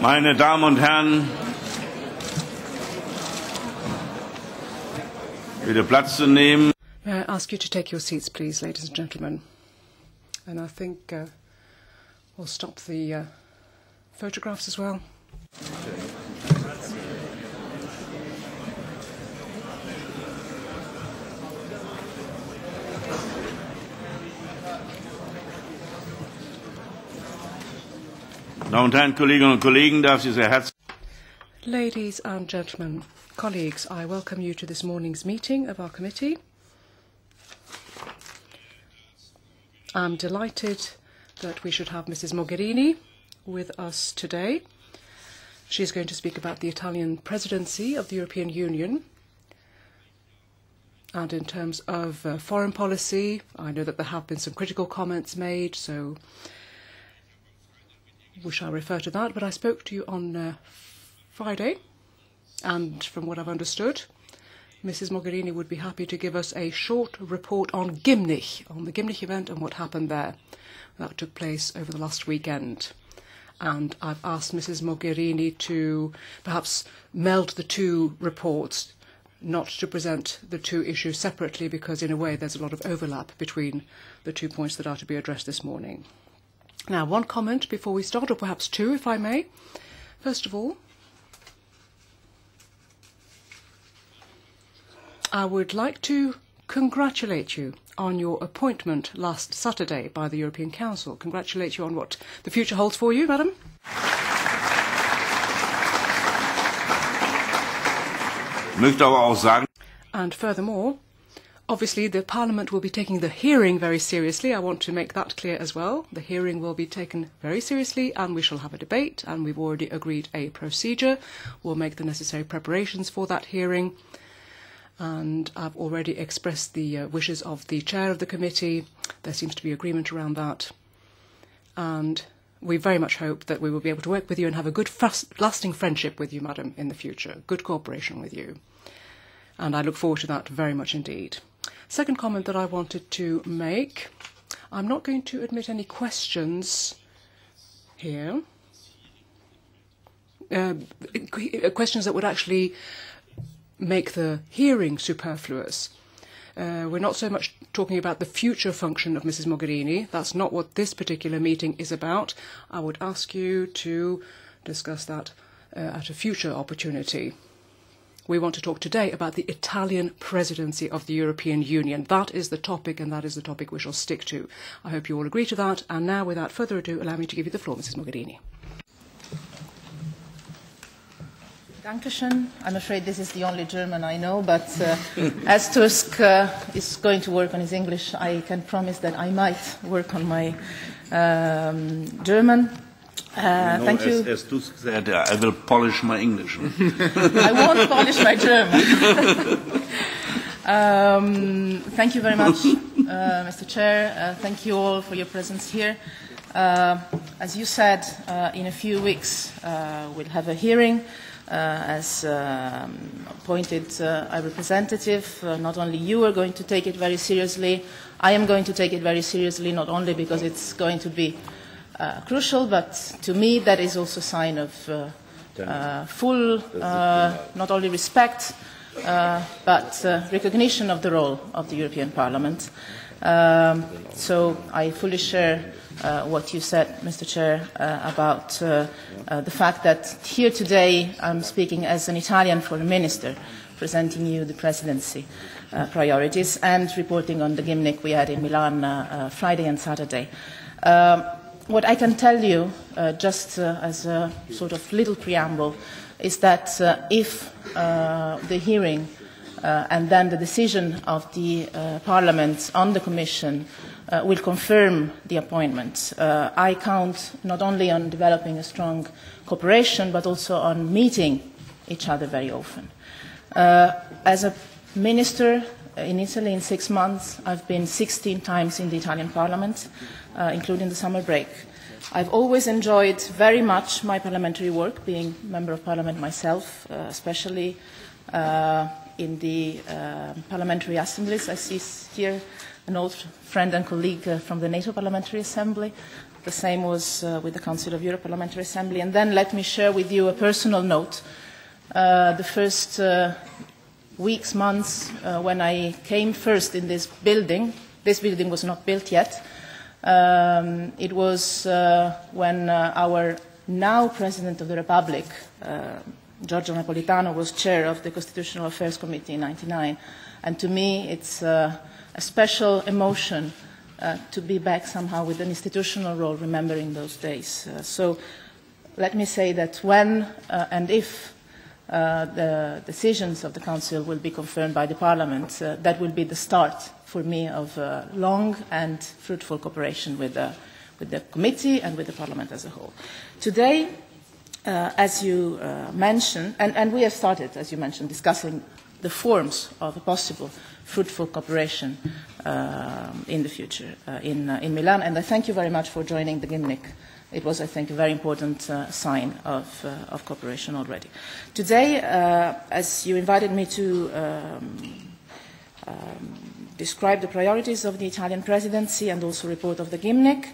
Meine Damen und Herren, bitte Platz zu nehmen. May I ask you to take your seats, please, ladies and gentlemen? And I think we'll stop the photographs as well. Damen und Herren, Kolleginnen und Kollegen, darf ich Sie sehr herzlich. Ladies and gentlemen, colleagues, I welcome you to this morning's meeting of our committee. I'm delighted that we should have Mrs. Mogherini with us today. She's going to speak about the Italian presidency of the European Union. And in terms of foreign policy, I know that there have been some critical comments made, so we shall refer to that. But I spoke to you on Friday, and from what I've understood, Mrs. Mogherini would be happy to give us a short report on Gymnich, on the Gymnich event and what happened there. That took place over the last weekend. And I've asked Mrs. Mogherini to perhaps meld the two reports, not to present the two issues separately, because in a way there's a lot of overlap between the 2 points that are to be addressed this morning. Now, one comment before we start, or perhaps two, if I may. First of all, I would like to congratulate you on your appointment last Saturday by the European Council. Congratulate you on what the future holds for you, madam. Möchte aber auch sagen, And furthermore, obviously the Parliament will be taking the hearing very seriously. I want to make that clear as well. The hearing will be taken very seriously and we shall have a debate, and we've already agreed a procedure. We'll make the necessary preparations for that hearing. And I've already expressed the wishes of the chair of the committee. There seems to be agreement around that. And we very much hope that we will be able to work with you and have a good, lasting friendship with you, madam, in the future. Good cooperation with you. And I look forward to that very much indeed. Second comment that I wanted to make. I'm not going to admit any questions here. Questions that would actually make the hearing superfluous. We're not so much talking about the future function of Mrs. Mogherini. That's not what this particular meeting is about. I would ask you to discuss that at a future opportunity. We want to talk today about the Italian presidency of the European Union. That is the topic, and that is the topic we shall stick to. I hope you all agree to that. And now, without further ado, allow me to give you the floor, Mrs. Mogherini. Dankeschön. I'm afraid this is the only German I know, but as Tusk is going to work on his English, I can promise that I might work on my German. Thank you. As Tusk said, I will polish my English. I won't polish my German. Thank you very much, Mr. Chair. Thank you all for your presence here. As you said, in a few weeks we'll have a hearing. As appointed a representative, not only you are going to take it very seriously, I am going to take it very seriously, not only because it's going to be crucial, but to me that is also a sign of full, not only respect, but recognition of the role of the European Parliament. So I fully share what you said, Mr. Chair, about the fact that here today I'm speaking as an Italian foreign minister, presenting you the presidency priorities and reporting on the Gymnich we had in Milan Friday and Saturday. What I can tell you, just as a sort of little preamble, is that if the hearing and then the decision of the Parliament on the Commission will confirm the appointment, I count not only on developing a strong cooperation, but also on meeting each other very often. As a minister in Italy in 6 months, I've been 16 times in the Italian Parliament, including the summer break. I've always enjoyed very much my parliamentary work, being Member of Parliament myself, especially in the parliamentary assemblies. I see here an old friend and colleague from the NATO Parliamentary Assembly. The same was with the Council of Europe Parliamentary Assembly. And then let me share with you a personal note. The first weeks, months, when I came first in this building was not built yet. It was when our now President of the Republic, Giorgio Napolitano, was chair of the Constitutional Affairs Committee in 1999. And to me, it's a special emotion to be back somehow with an institutional role, remembering those days. So let me say that when and if the decisions of the Council will be confirmed by the Parliament, that will be the start for me of long and fruitful cooperation with the Committee and with the Parliament as a whole. Today, as you mentioned, and we have started, as you mentioned, discussing the forms of a possible fruitful cooperation in the future in Milan, and I thank you very much for joining the Gymnich. It was, I think, a very important sign of cooperation already. Today, as you invited me to describe the priorities of the Italian presidency and also report of the Gymnich,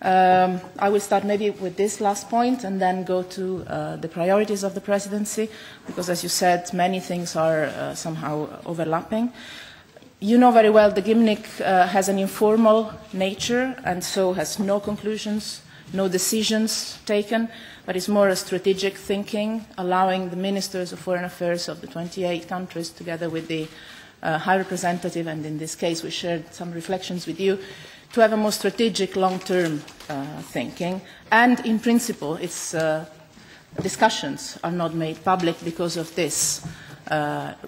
I will start maybe with this last point and then go to the priorities of the presidency, because, as you said, many things are somehow overlapping. You know very well the Gymnich has an informal nature and so has no conclusions, no decisions taken, but it's more a strategic thinking, allowing the ministers of foreign affairs of the 28 countries, together with the High Representative, and in this case we shared some reflections with you, to have a more strategic, long-term thinking. And in principle, its discussions are not made public because of this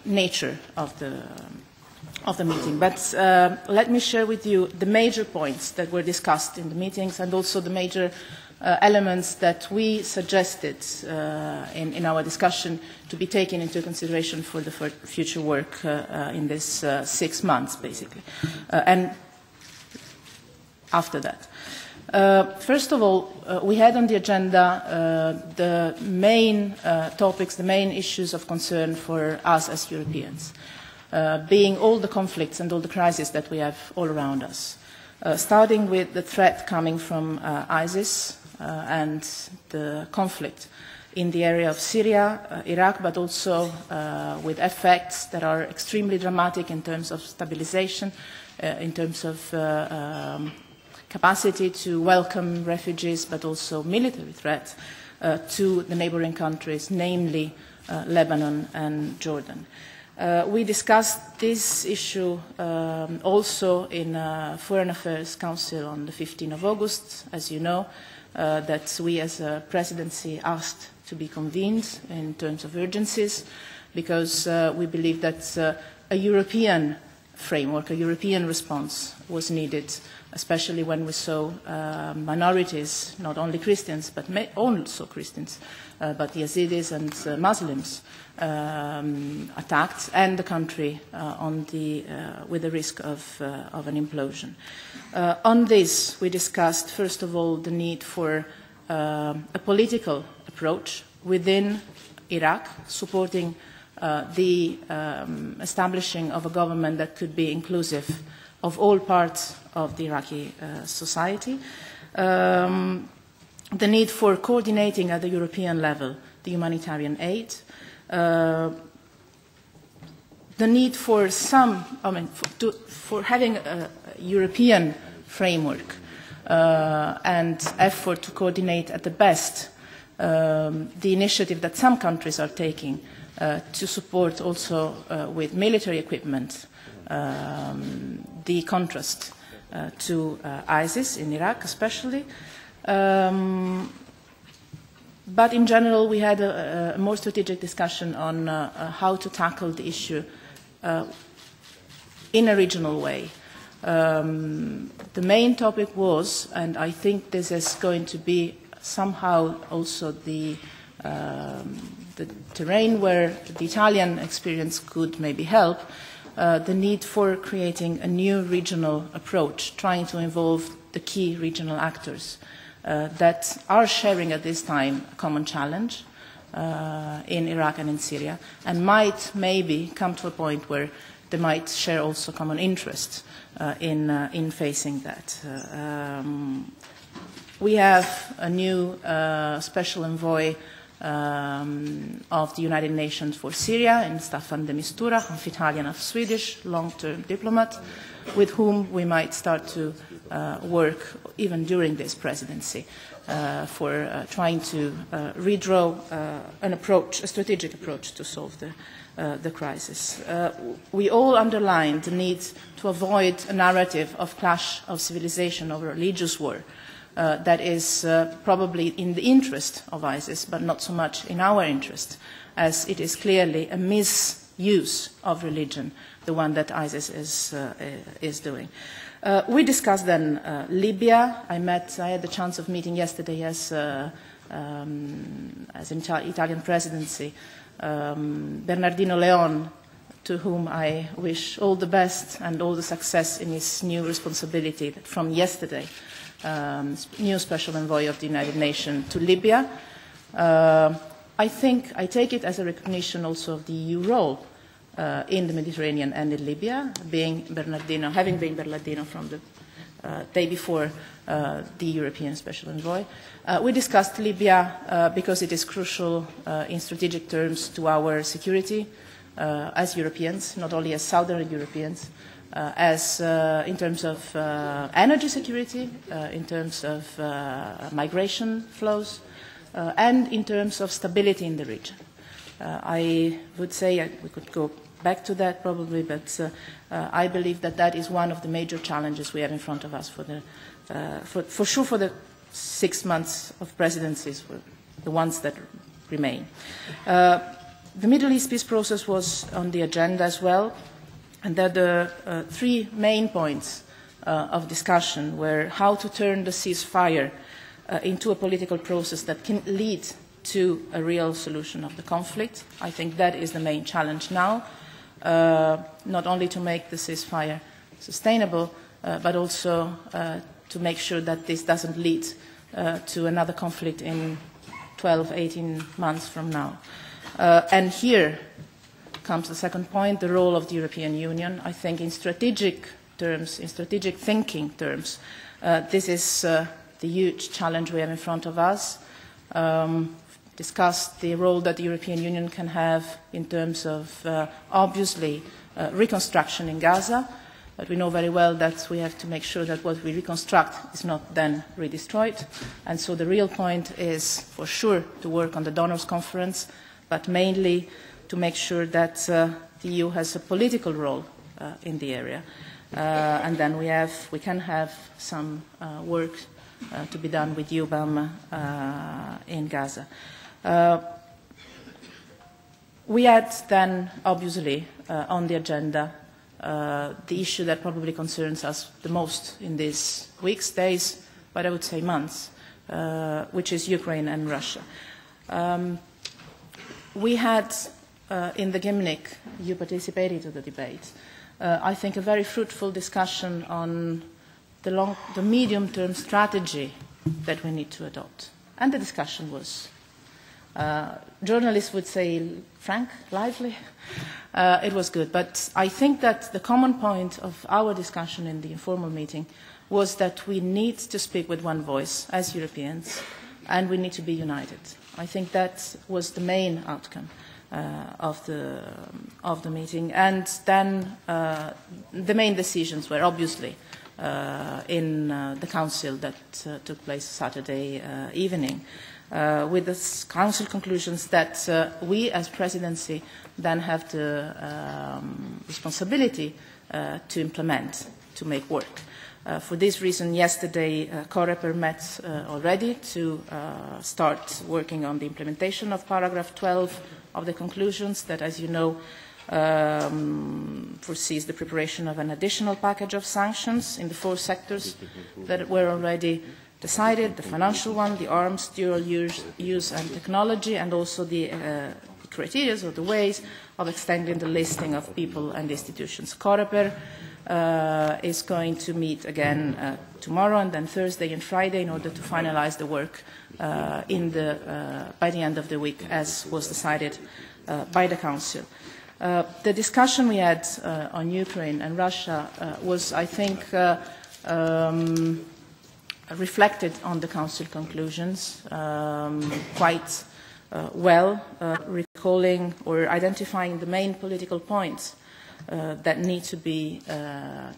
nature of the meeting. But let me share with you the major points that were discussed in the meetings and also the major elements that we suggested in our discussion to be taken into consideration for the future work in this 6 months, basically. And after that. First of all, we had on the agenda the main topics, the main issues of concern for us as Europeans, being all the conflicts and all the crises that we have all around us, starting with the threat coming from ISIS and the conflict in the area of Syria, Iraq, but also with effects that are extremely dramatic in terms of stabilization, in terms of capacity to welcome refugees, but also military threats to the neighboring countries, namely Lebanon and Jordan. We discussed this issue also in Foreign Affairs Council on the 15th of August, as you know, that we as a presidency asked to be convened in terms of urgencies, because we believe that a European framework, a European response was needed, especially when we saw minorities, not only Christians, but also Christians, but Yazidis and Muslims attacked, and the country with the risk of an implosion. On this, we discussed, first of all, the need for a political approach within Iraq, supporting the establishing of a government that could be inclusive of all parts of the Iraqi society, the need for coordinating at the European level the humanitarian aid, the need for for having a European framework and effort to coordinate at the best the initiative that some countries are taking to support also with military equipment the contrast to ISIS in Iraq especially. But in general, we had a more strategic discussion on how to tackle the issue in a regional way. The main topic was, and I think this is going to be somehow also the terrain where the Italian experience could maybe help, the need for creating a new regional approach, trying to involve the key regional actors that are sharing at this time a common challenge in Iraq and in Syria, and might maybe come to a point where they might share also common interests in facing that. We have a new special envoy of the United Nations for Syria, in Staffan de Mistura, half Italian, half Swedish, long-term diplomat, with whom we might start to work even during this presidency for trying to redraw an approach, a strategic approach to solve the crisis. We all underlined the need to avoid a narrative of clash of civilization over religious war that is probably in the interest of ISIS, but not so much in our interest, as it is clearly a misuse of religion, the one that ISIS is doing. We discussed then Libya. I had the chance of meeting yesterday as Italian presidency, Bernardino Leon, to whom I wish all the best and all the success in his new responsibility from yesterday. New special envoy of the United Nations to Libya. I take it as a recognition also of the EU role in the Mediterranean and in Libya, having been Bernardino from the day before the European special envoy. We discussed Libya because it is crucial in strategic terms to our security as Europeans, not only as Southern Europeans, as in terms of energy security, in terms of migration flows, and in terms of stability in the region. I would say, we could go back to that probably, but I believe that that is one of the major challenges we have in front of us for sure for the 6 months of presidencies, for the ones that remain. The Middle East peace process was on the agenda as well. And that the three main points of discussion were how to turn the ceasefire into a political process that can lead to a real solution of the conflict. I think that is the main challenge now, not only to make the ceasefire sustainable, but also to make sure that this doesn't lead to another conflict in 12, 18 months from now. And here comes the second point, the role of the European Union. I think in strategic terms, in strategic thinking terms, this is the huge challenge we have in front of us. Discussed the role that the European Union can have in terms of, obviously, reconstruction in Gaza, but we know very well that we have to make sure that what we reconstruct is not then redestroyed. And so the real point is, for sure, to work on the donors' conference, but mainly to make sure that the EU has a political role in the area. And then we can have some work to be done with UBAM in Gaza. We had then, obviously, on the agenda, the issue that probably concerns us the most in these weeks, days, but I would say months, which is Ukraine and Russia. We had in the Gymnich, you participated in the debate, I think a very fruitful discussion on the medium-term strategy that we need to adopt. And the discussion was, journalists would say, frank, lively. It was good. But I think that the common point of our discussion in the informal meeting was that we need to speak with one voice as Europeans, and we need to be united. I think that was the main outcome of the meeting. And then the main decisions were obviously in the Council that took place Saturday evening, with the Council conclusions that we as Presidency then have the responsibility to implement, to make work. For this reason, yesterday, COREPER met already to start working on the implementation of paragraph 12 of the conclusions that, as you know, foresees the preparation of an additional package of sanctions in the 4 sectors that were already decided, the financial one, the arms, dual use and technology, and also the criteria or the ways of extending the listing of people and institutions. COREPER is going to meet again tomorrow and then Thursday and Friday in order to finalize the work by the end of the week, as was decided by the Council. The discussion we had on Ukraine and Russia was, I think, reflected on the Council conclusions quite well, recalling or identifying the main political points that need to be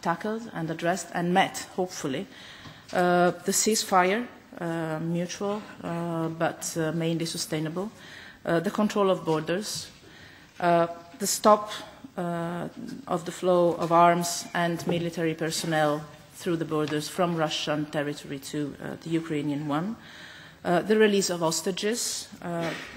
tackled and addressed and met, hopefully. The ceasefire, mutual but mainly sustainable, the control of borders, the stop of the flow of arms and military personnel through the borders from Russian territory to the Ukrainian one, the release of hostages,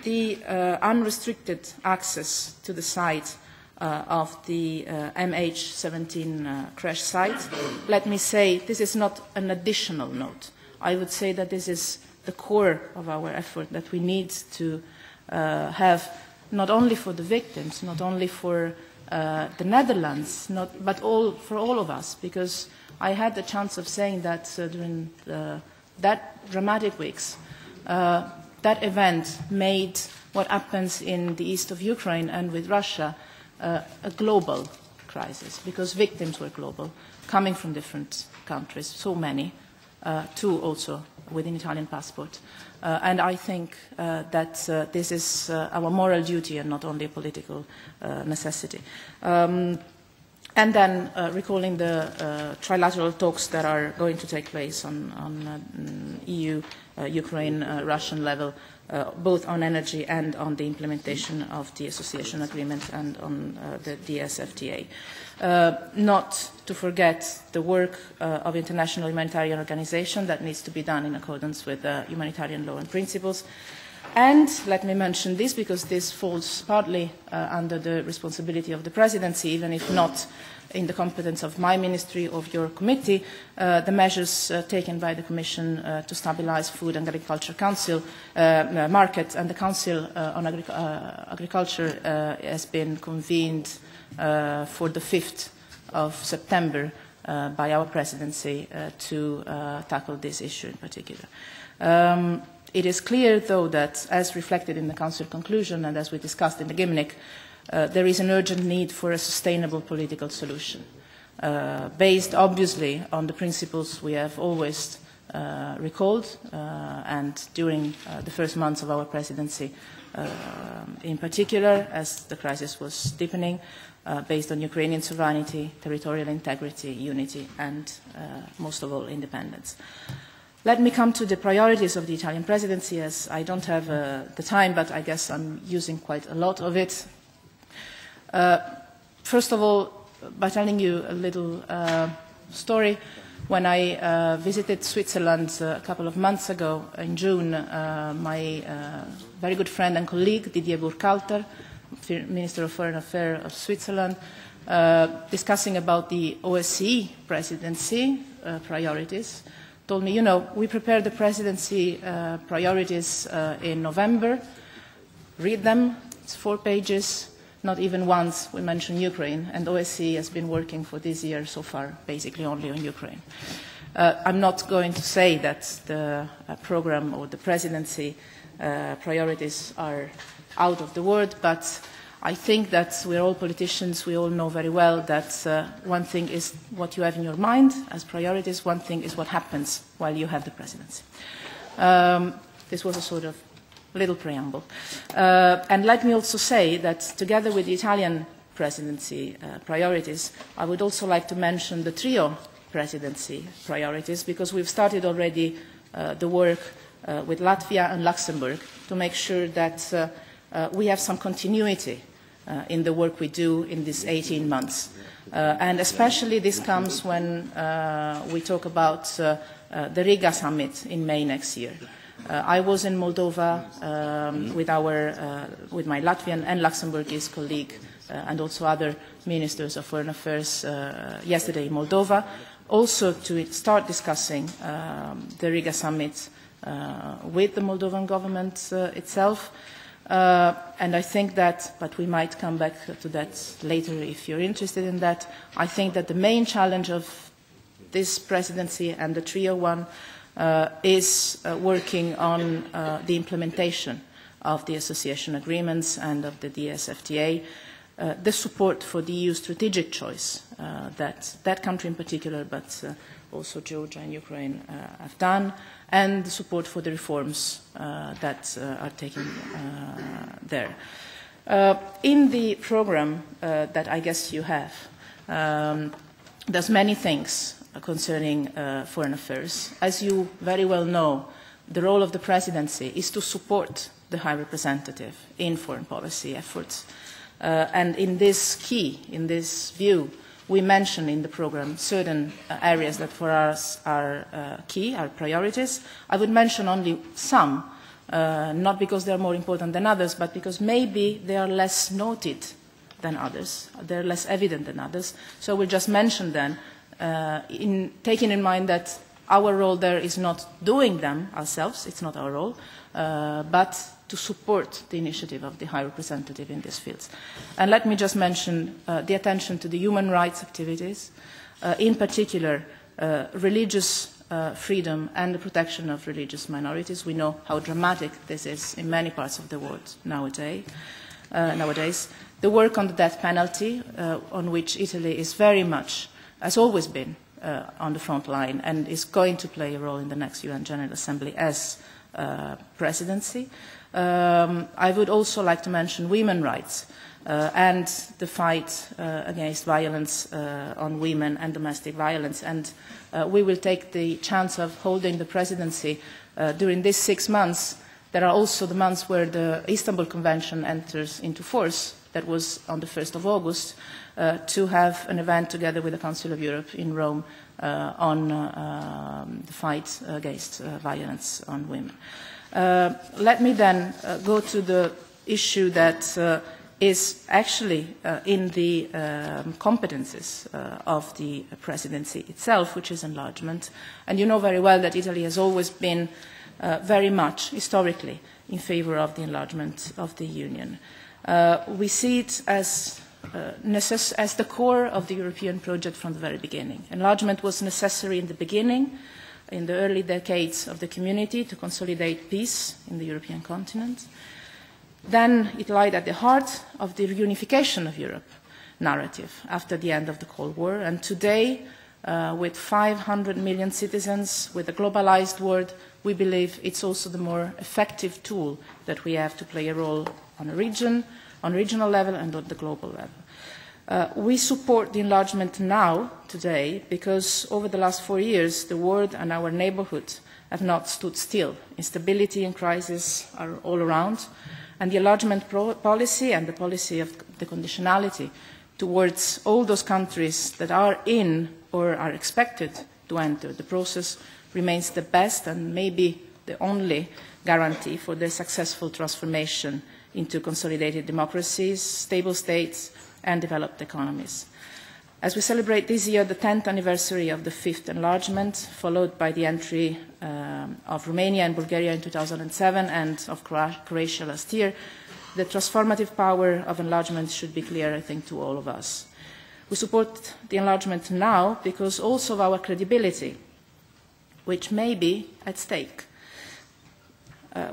the unrestricted access to the site of the MH17 crash site. Let me say this is not an additional note. I would say that this is the core of our effort that we need to have, not only for the victims, not only for the Netherlands, but for all of us, because I had the chance of saying that during that dramatic weeks, that event made what happens in the east of Ukraine and with Russia a global crisis, because victims were global, coming from different countries, so many, two also with an Italian passport. And I think that this is our moral duty and not only a political necessity. And then recalling the trilateral talks that are going to take place on EU, Ukraine, Russian level, both on energy and on the implementation of the association agreement and on the DSFTA. Not to forget the work of international humanitarian organization that needs to be done in accordance with humanitarian law and principles. And let me mention this because this falls partly under the responsibility of the presidency, even if not in the competence of my ministry or of your committee, the measures taken by the Commission to stabilize food and agriculture council markets, and the Council on Agriculture has been convened for the 5th of September by our presidency to tackle this issue in particular. It is clear, though, that as reflected in the Council conclusion and as we discussed in the Gymnich, there is an urgent need for a sustainable political solution, based obviously on the principles we have always recalled, and during the first months of our presidency in particular, as the crisis was deepening, based on Ukrainian sovereignty, territorial integrity, unity, and most of all, independence. Let me come to the priorities of the Italian presidency, as I don't have the time, but I guess I'm using quite a lot of it. First of all, by telling you a little story, when I visited Switzerland a couple of months ago in June, my very good friend and colleague, Didier Burkhalter, Minister of Foreign Affairs of Switzerland, discussing about the OSCE presidency priorities, told me, you know, we prepared the presidency priorities in November, read them, it's 4 pages, not even once we mention Ukraine, and OSCE has been working for this year so far basically only on Ukraine. I'm not going to say that the program or the presidency priorities are out of the word, but I think that we're all politicians, we all know very well that one thing is what you have in your mind as priorities, one thing is what happens while you have the presidency. This was a sort of little preamble. And let me also say that together with the Italian presidency priorities, I would also like to mention the trio presidency priorities, because we've started already the work with Latvia and Luxembourg to make sure that we have some continuity in the work we do in these 18 months. And especially this comes when we talk about the Riga summit in May next year. I was in Moldova with my Latvian and Luxembourgese colleague and also other ministers of foreign affairs yesterday in Moldova, also to start discussing the Riga summit with the Moldovan government itself. And I think that, but we might come back to that later if you're interested in that, I think that the main challenge of this presidency and the trio one is working on the implementation of the association agreements and of the DSFTA, the support for the EU strategic choice that country in particular, but also Georgia and Ukraine have done, and the support for the reforms that are taking there. In the program that I guess you have, there's many things concerning foreign affairs. As you very well know, the role of the presidency is to support the High Representative in foreign policy efforts. And in this view, we mention in the program certain areas that for us are key, are priorities. I would mention only some, not because they are more important than others, but because maybe they are less noted than others, they're less evident than others. So we'll just mention them, taking in mind that our role there is not doing them ourselves, it's not our role, but to support the initiative of the High Representative in these fields. And let me just mention the attention to the human rights activities, in particular religious freedom and the protection of religious minorities. We know how dramatic this is in many parts of the world nowadays. The work on the death penalty, on which Italy is very much, has always been, on the front line and is going to play a role in the next UN General Assembly as presidency. I would also like to mention women's rights and the fight against violence on women and domestic violence. And we will take the chance of holding the presidency during these 6 months. There are also the months where the Istanbul Convention enters into force, that was on the 1st of August, to have an event together with the Council of Europe in Rome on the fight against violence on women. Let me then go to the issue that is actually in the competences of the presidency itself, which is enlargement. And you know very well that Italy has always been very much, historically, in favor of the enlargement of the Union. We see it as the core of the European project from the very beginning. Enlargement was necessary in the beginning, in the early decades of the community, to consolidate peace in the European continent. Then it lied at the heart of the reunification of Europe narrative after the end of the Cold War. And today, with 500 million citizens, with a globalized world, we believe it's also the more effective tool that we have to play a role on a region, on regional level and on the global level. We support the enlargement now, today, because over the last 4 years, the world and our neighborhood have not stood still. Instability and crisis are all around, and the enlargement policy and the policy of the conditionality towards all those countries that are in or are expected to enter the process remains the best and maybe the only guarantee for their successful transformation into consolidated democracies, stable states, and developed economies. As we celebrate this year the 10th anniversary of the fifth enlargement, followed by the entry of Romania and Bulgaria in 2007 and of Croatia last year, the transformative power of enlargement should be clear, I think, to all of us. We support the enlargement now because also of our credibility, which may be at stake.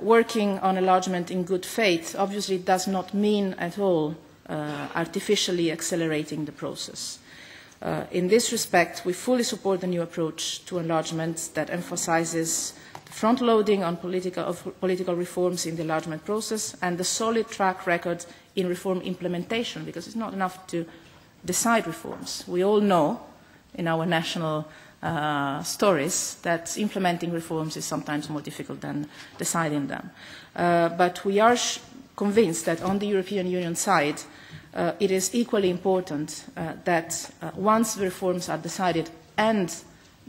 Working on enlargement in good faith obviously does not mean at all artificially accelerating the process. In this respect, we fully support the new approach to enlargement that emphasizes the front-loading of political reforms in the enlargement process and the solid track record in reform implementation, because it's not enough to decide reforms. We all know in our national stories that implementing reforms is sometimes more difficult than deciding them. But we are convinced that on the European Union side, it is equally important that once the reforms are decided and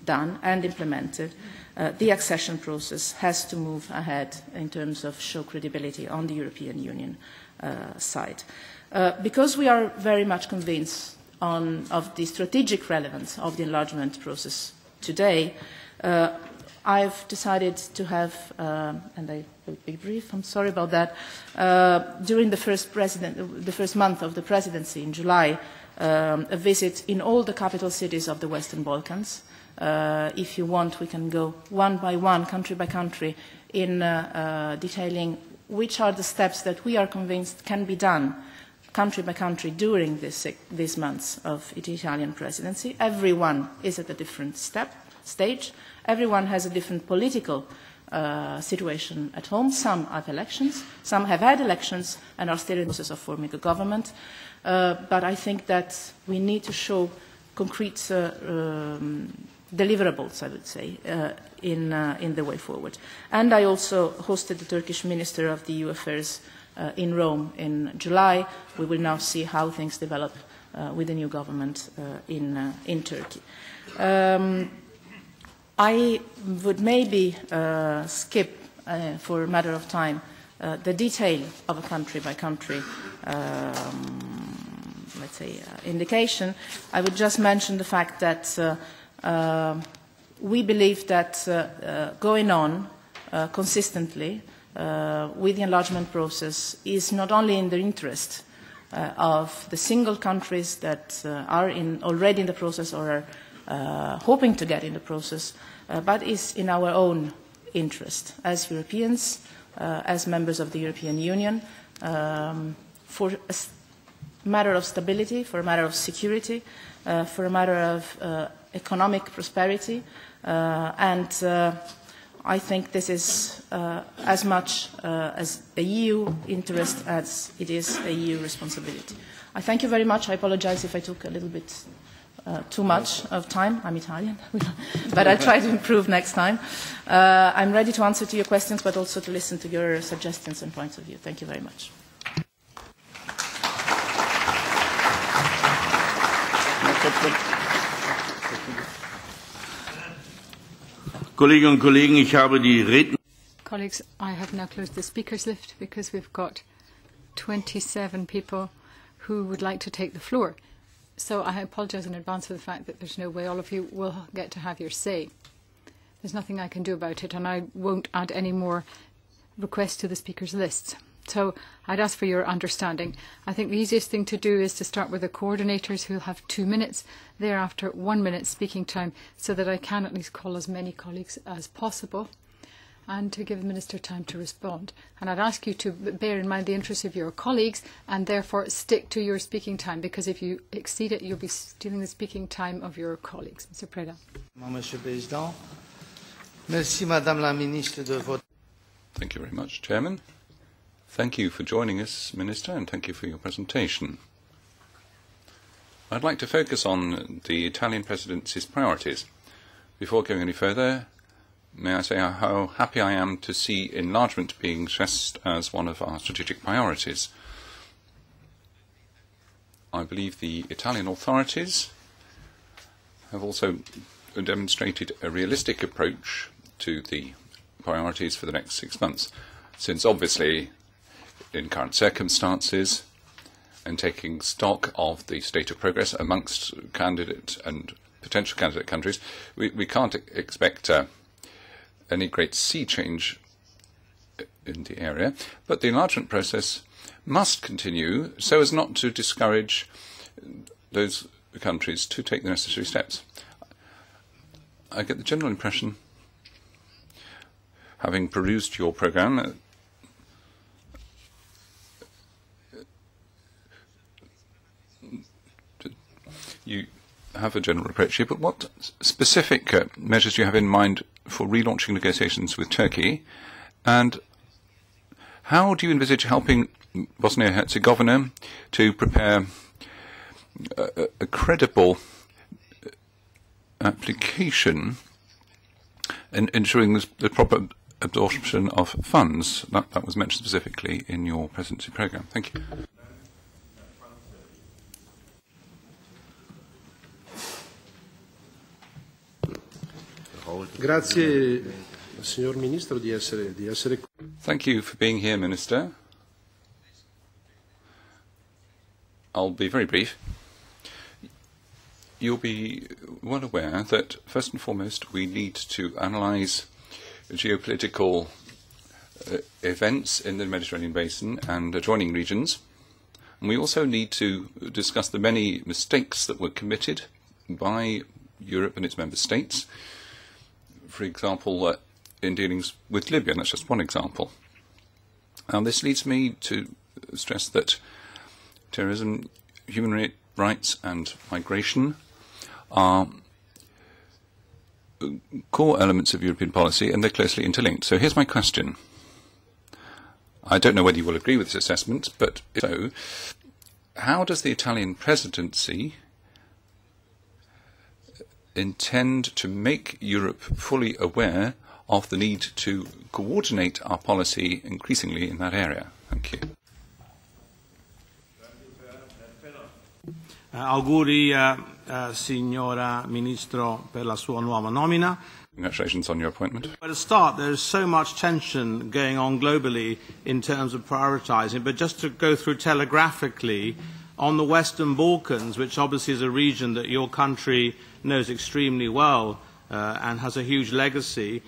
done and implemented, the accession process has to move ahead in terms of show credibility on the European Union side. Because we are very much convinced of the strategic relevance of the enlargement process today, I've decided to have, and I will be brief, I'm sorry about that, during the first month of the presidency in July, a visit in all the capital cities of the Western Balkans. If you want, we can go one by one, country by country, in detailing which are the steps that we are convinced can be done country by country during these months of the Italian presidency. Every one is at a different step, stage. Everyone has a different political situation at home. Some have elections, some have had elections and are still in the process of forming a government. But I think that we need to show concrete deliverables, I would say, in the way forward. And I also hosted the Turkish Minister of the EU Affairs in Rome in July. We will now see how things develop with the new government in Turkey. I would maybe skip, for a matter of time, the detail of a country-by-country, let's say, indication. I would just mention the fact that we believe that going on consistently with the enlargement process is not only in the interest of the single countries that are already in the process or are hoping to get in the process, but is in our own interest as Europeans, as members of the European Union, for a matter of stability, for a matter of security, for a matter of economic prosperity, and I think this is as much as a EU interest as it is a EU responsibility. I thank you very much. I apologize if I took a little bit too much of time. I'm Italian, but I'll try to improve next time. I'm ready to answer to your questions, but also to listen to your suggestions and points of view. Thank you very much. Kolleginnen und Kollegen, ich habe die Redner. Colleagues, I have now closed the speakers list because we've got 27 people who would like to take the floor. So I apologise in advance for the fact that there's no way all of you will get to have your say. There's nothing I can do about it, and I won't add any more requests to the speakers lists. So I'd ask for your understanding. I think the easiest thing to do is to start with the coordinators, who'll have 2 minutes, thereafter 1 minute speaking time, so that I can at least call as many colleagues as possible, and to give the Minister time to respond. And I'd ask you to bear in mind the interests of your colleagues and therefore stick to your speaking time, because if you exceed it, you'll be stealing the speaking time of your colleagues. Mr. Preda. Monsieur le Président. Merci, Madame la Ministre, de votre... Thank you very much, Chairman. Thank you for joining us, Minister, and thank you for your presentation. I'd like to focus on the Italian Presidency's priorities. Before going any further, may I say how happy I am to see enlargement being stressed as one of our strategic priorities. I believe the Italian authorities have also demonstrated a realistic approach to the priorities for the next 6 months, since obviously in current circumstances and taking stock of the state of progress amongst candidate and potential candidate countries, we can't expect any great sea change in the area, but the enlargement process must continue so as not to discourage those countries to take the necessary steps. I get the general impression, having perused your programme, you have a general approach here, but what specific measures do you have in mind for relaunching negotiations with Turkey, and how do you envisage helping Bosnia-Herzegovina to prepare a credible application and ensuring the proper absorption of funds? That was mentioned specifically in your presidency programme. Thank you. Grazie, signor Ministro, di essere. Thank you for being here, Minister. I'll be very brief. You'll be well aware that, first and foremost, we need to analyse geopolitical events in the Mediterranean basin and adjoining regions. And we also need to discuss the many mistakes that were committed by Europe and its member states. For example, in dealings with Libya, and that's just one example. And this leads me to stress that terrorism, human rights and migration are core elements of European policy, and they're closely interlinked. So here's my question. I don't know whether you will agree with this assessment, but if so, how does the Italian presidency intend to make Europe fully aware of the need to coordinate our policy increasingly in that area? Thank you. Auguri, signora Ministro, per la sua nuova nomina. Congratulations on your appointment. At the start, there is so much tension going on globally in terms of prioritising, but just to go through telegraphically, on the Western Balkans, which obviously is a region that your country knows extremely well and has a huge legacy,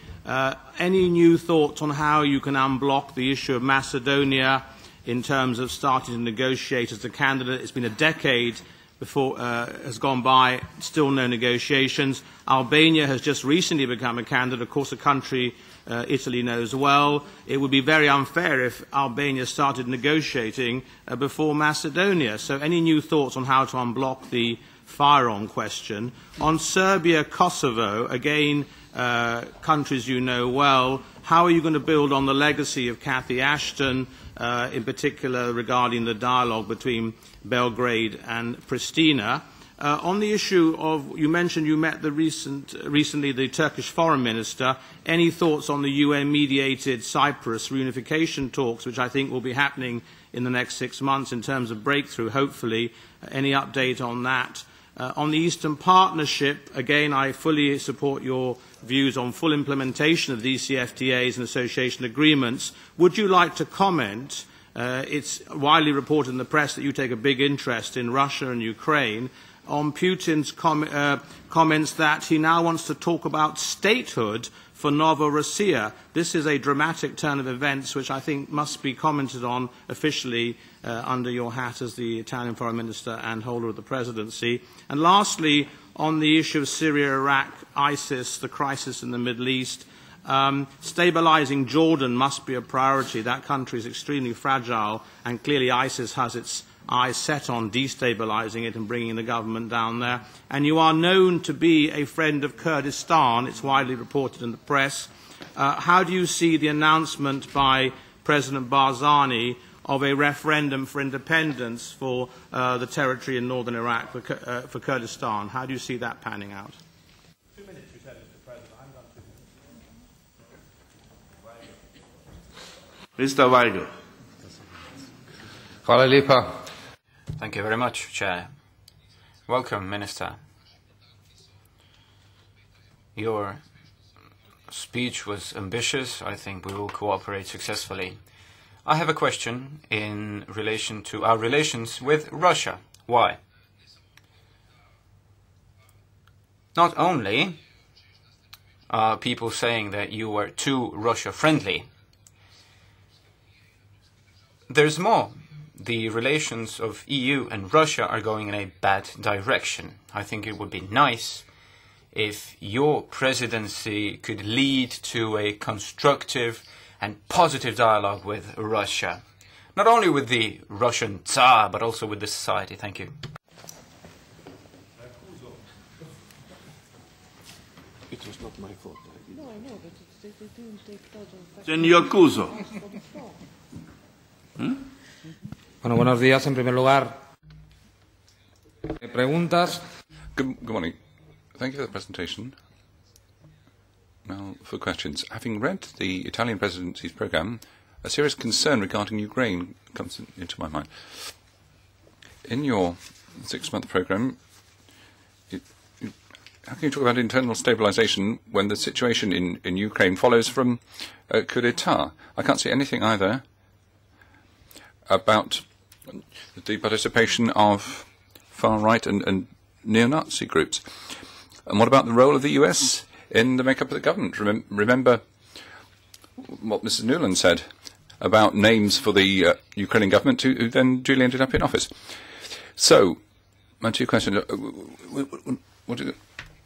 any new thoughts on how you can unblock the issue of Macedonia in terms of starting to negotiate as a candidate? It's been a decade before has gone by, still no negotiations. Albania has just recently become a candidate, of course a country Italy knows well. It would be very unfair if Albania started negotiating before Macedonia. So any new thoughts on how to unblock the firearm question? On Serbia, Kosovo, again, countries you know well, how are you going to build on the legacy of Cathy Ashton, in particular regarding the dialogue between Belgrade and Pristina? On the issue of, you mentioned you met recently the Turkish foreign minister. Any thoughts on the UN-mediated Cyprus reunification talks, which I think will be happening in the next 6 months in terms of breakthrough, hopefully? Any update on that? On the Eastern Partnership, again, I fully support your views on full implementation of these CFTAs and association agreements. Would you like to comment? It's widely reported in the press that you take a big interest in Russia and Ukraine. On Putin's comments that he now wants to talk about statehood for Novorossiya. This is a dramatic turn of events which I think must be commented on officially under your hat as the Italian Foreign Minister and holder of the presidency. And lastly, on the issue of Syria, Iraq, ISIS, the crisis in the Middle East, stabilising Jordan must be a priority. That country is extremely fragile, and clearly ISIS has its eyes set on destabilising it and bringing the government down there. And you are known to be a friend of Kurdistan. It's widely reported in the press. How do you see the announcement by President Barzani of a referendum for independence for the territory in northern Iraq, for Kurdistan? How do you see that panning out? 2 minutes, you said, Mr. President. I'm done 2 minutes. Mr. Weigel. Hvala lijepa. Thank you very much, Chair. Welcome, Minister. Your speech was ambitious. I think we will cooperate successfully. I have a question in relation to our relations with Russia. Why? Not only are people saying that you were too Russia-friendly, there's more. The relations of EU and Russia are going in a bad direction. I think it would be nice if your presidency could lead to a constructive and positive dialogue with Russia. Not only with the Russian Tsar, but also with the society. Thank you. It was not my fault. No, I know, but they didn't take part of... Senor Cuso. Bueno, buenos días. En primer lugar, preguntas. Good morning. Thank you for the presentation. Now, for questions. Having read the Italian presidency's programme, a serious concern regarding Ukraine comes into my mind. In your 6-month programme, how can you talk about internal stabilisation when the situation in Ukraine follows from a coup d'etat? I can't see anything either about the participation of far-right and neo-Nazi groups. And what about the role of the US in the makeup of the government? Remember what Mrs. Nuland said about names for the Ukrainian government who then duly ended up in office. So, my two questions. What are you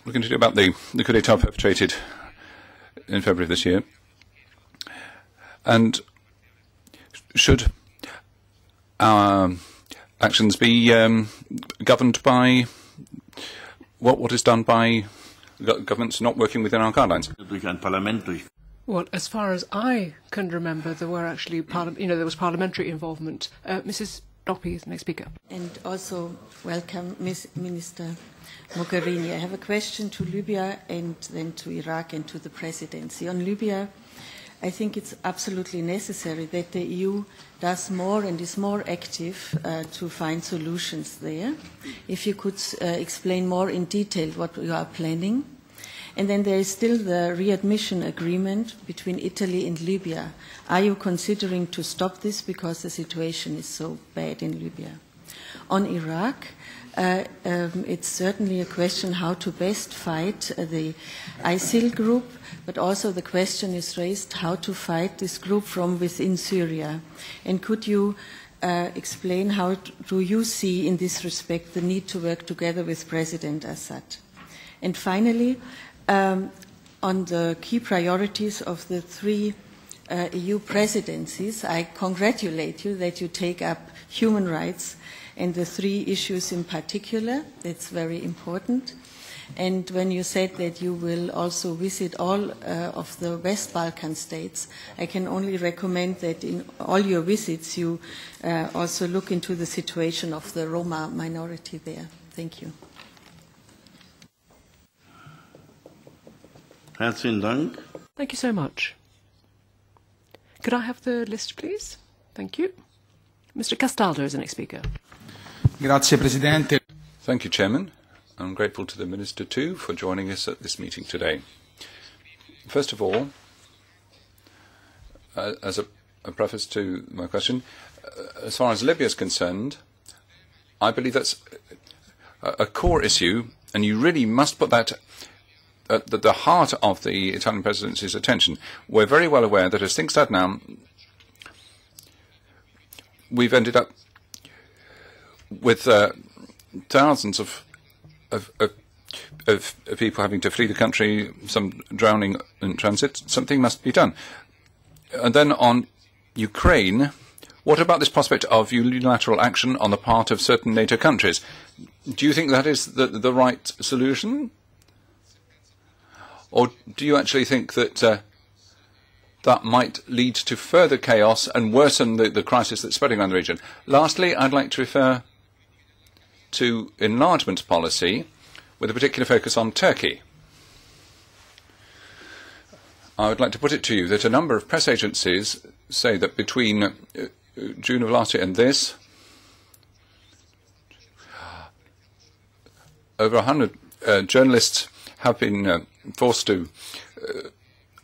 looking to do about the coup d'etat perpetrated in February of this year? And should our actions be governed by what is done by governments not working within our guidelines. Well, as far as I can remember, there were actually, there was parliamentary involvement. Mrs. Doppy is the next speaker. And also welcome, Ms. Minister Mogherini. I have a question to Libya and then to Iraq and to the presidency. On Libya, I think it's absolutely necessary that the EU does more and is more active to find solutions there. If you could explain more in detail what you are planning. And then there is still the readmission agreement between Italy and Libya. Are you considering to stop this because the situation is so bad in Libya? On Iraq, it's certainly a question how to best fight the ISIL group, but also the question is raised how to fight this group from within Syria. And could you explain how do you see in this respect the need to work together with President Assad? And finally, on the key priorities of the three EU presidencies, I congratulate you that you take up human rights and the three issues in particular. That's very important. And when you said that you will also visit all of the West Balkan states, I can only recommend that in all your visits you also look into the situation of the Roma minority there. Thank you. Herzlichen Dank. Thank you so much. Could I have the list, please? Thank you. Mr. Castaldo is the next speaker. Grazie, Presidente. Thank you, Chairman. I'm grateful to the Minister, too, for joining us at this meeting today. First of all, as a preface to my question, as far as Libya is concerned, I believe that's a core issue, and you really must put that at the heart of the Italian presidency's attention. We're very well aware that as things stand now, we've ended up with thousands of people having to flee the country, some drowning in transit. Something must be done. And then on Ukraine, what about this prospect of unilateral action on the part of certain NATO countries? Do you think that is the right solution? Or do you actually think that that might lead to further chaos and worsen the crisis that's spreading around the region? Lastly, I'd like to refer to enlargement policy with a particular focus on Turkey. I would like to put it to you that a number of press agencies say that between June of last year and this, over 100 journalists have been forced to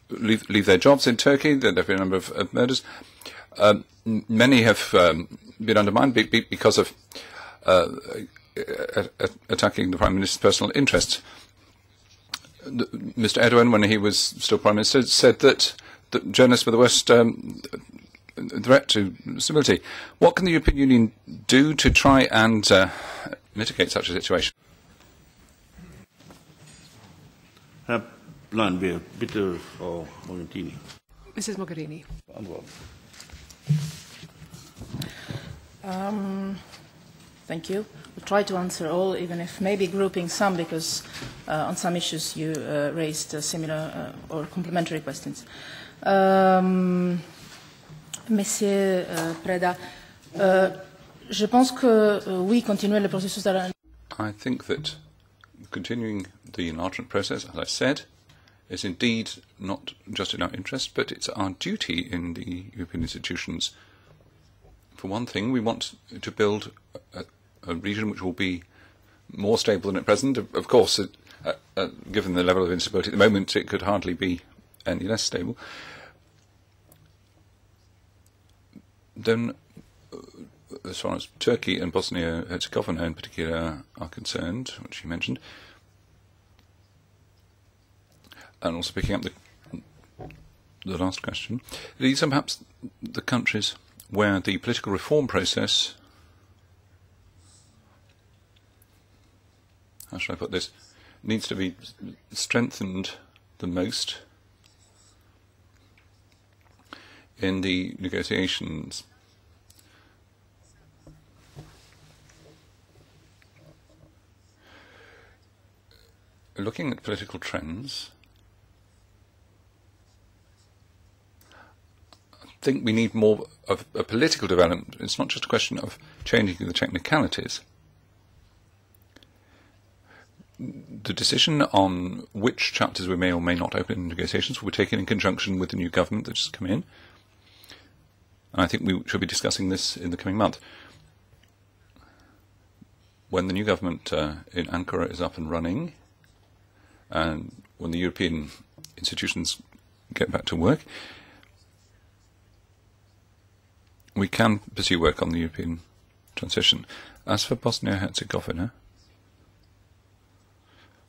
leave their jobs in Turkey. There have been a number of murders. Many have been undermined because of attacking the Prime Minister's personal interests. Mr. Erdogan, when he was still Prime Minister, said that journalists were the worst threat to stability. What can the European Union do to try and mitigate such a situation? Herr Planbeer, bitte, Frau Mogherini. Mrs. Mogherini. Thank you. We'll try to answer all, even if maybe grouping some, because on some issues you raised similar or complementary questions. Monsieur Preda, je pense que oui, continuer le processus de... I think that continuing the enlargement process, as I said, is indeed not just in our interest, but it's our duty in the European institutions. For one thing, we want to build a region which will be more stable than at present. Of course, given the level of instability at the moment, it could hardly be any less stable. Then, as far as Turkey and Bosnia-Herzegovina in particular are concerned, which you mentioned, and also picking up the last question, these are perhaps the countries where the political reform process, how should I put this, needs to be strengthened the most in the negotiations. looking at political trends, I think we need more of a political development. It's not just a question of changing the technicalities. The decision on which chapters we may or may not open in negotiations will be taken in conjunction with the new government that's just come in. And I think we should be discussing this in the coming month. When the new government in Ankara is up and running, and when the European institutions get back to work, we can pursue work on the European transition. As for Bosnia-Herzegovina,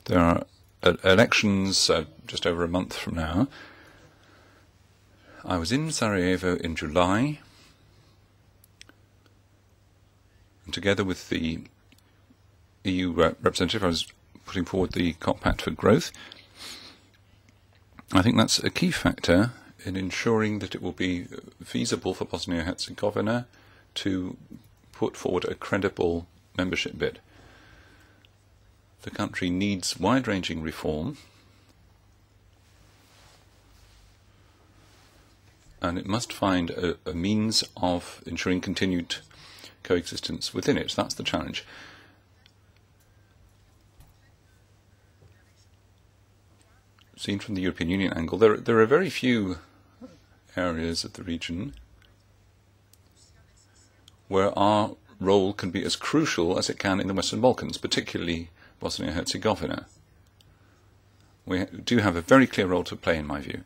there are elections just over a month from now. I was in Sarajevo in July, and together with the EU representative, I was putting forward the Compact for Growth. I think that's a key factor in ensuring that it will be feasible for Bosnia-Herzegovina to put forward a credible membership bid. The country needs wide-ranging reform, and it must find a means of ensuring continued coexistence within it. That's the challenge. Seen from the European Union angle, there are very few areas of the region where our role can be as crucial as it can in the Western Balkans, particularly Bosnia-Herzegovina. We do have a very clear role to play, in my view.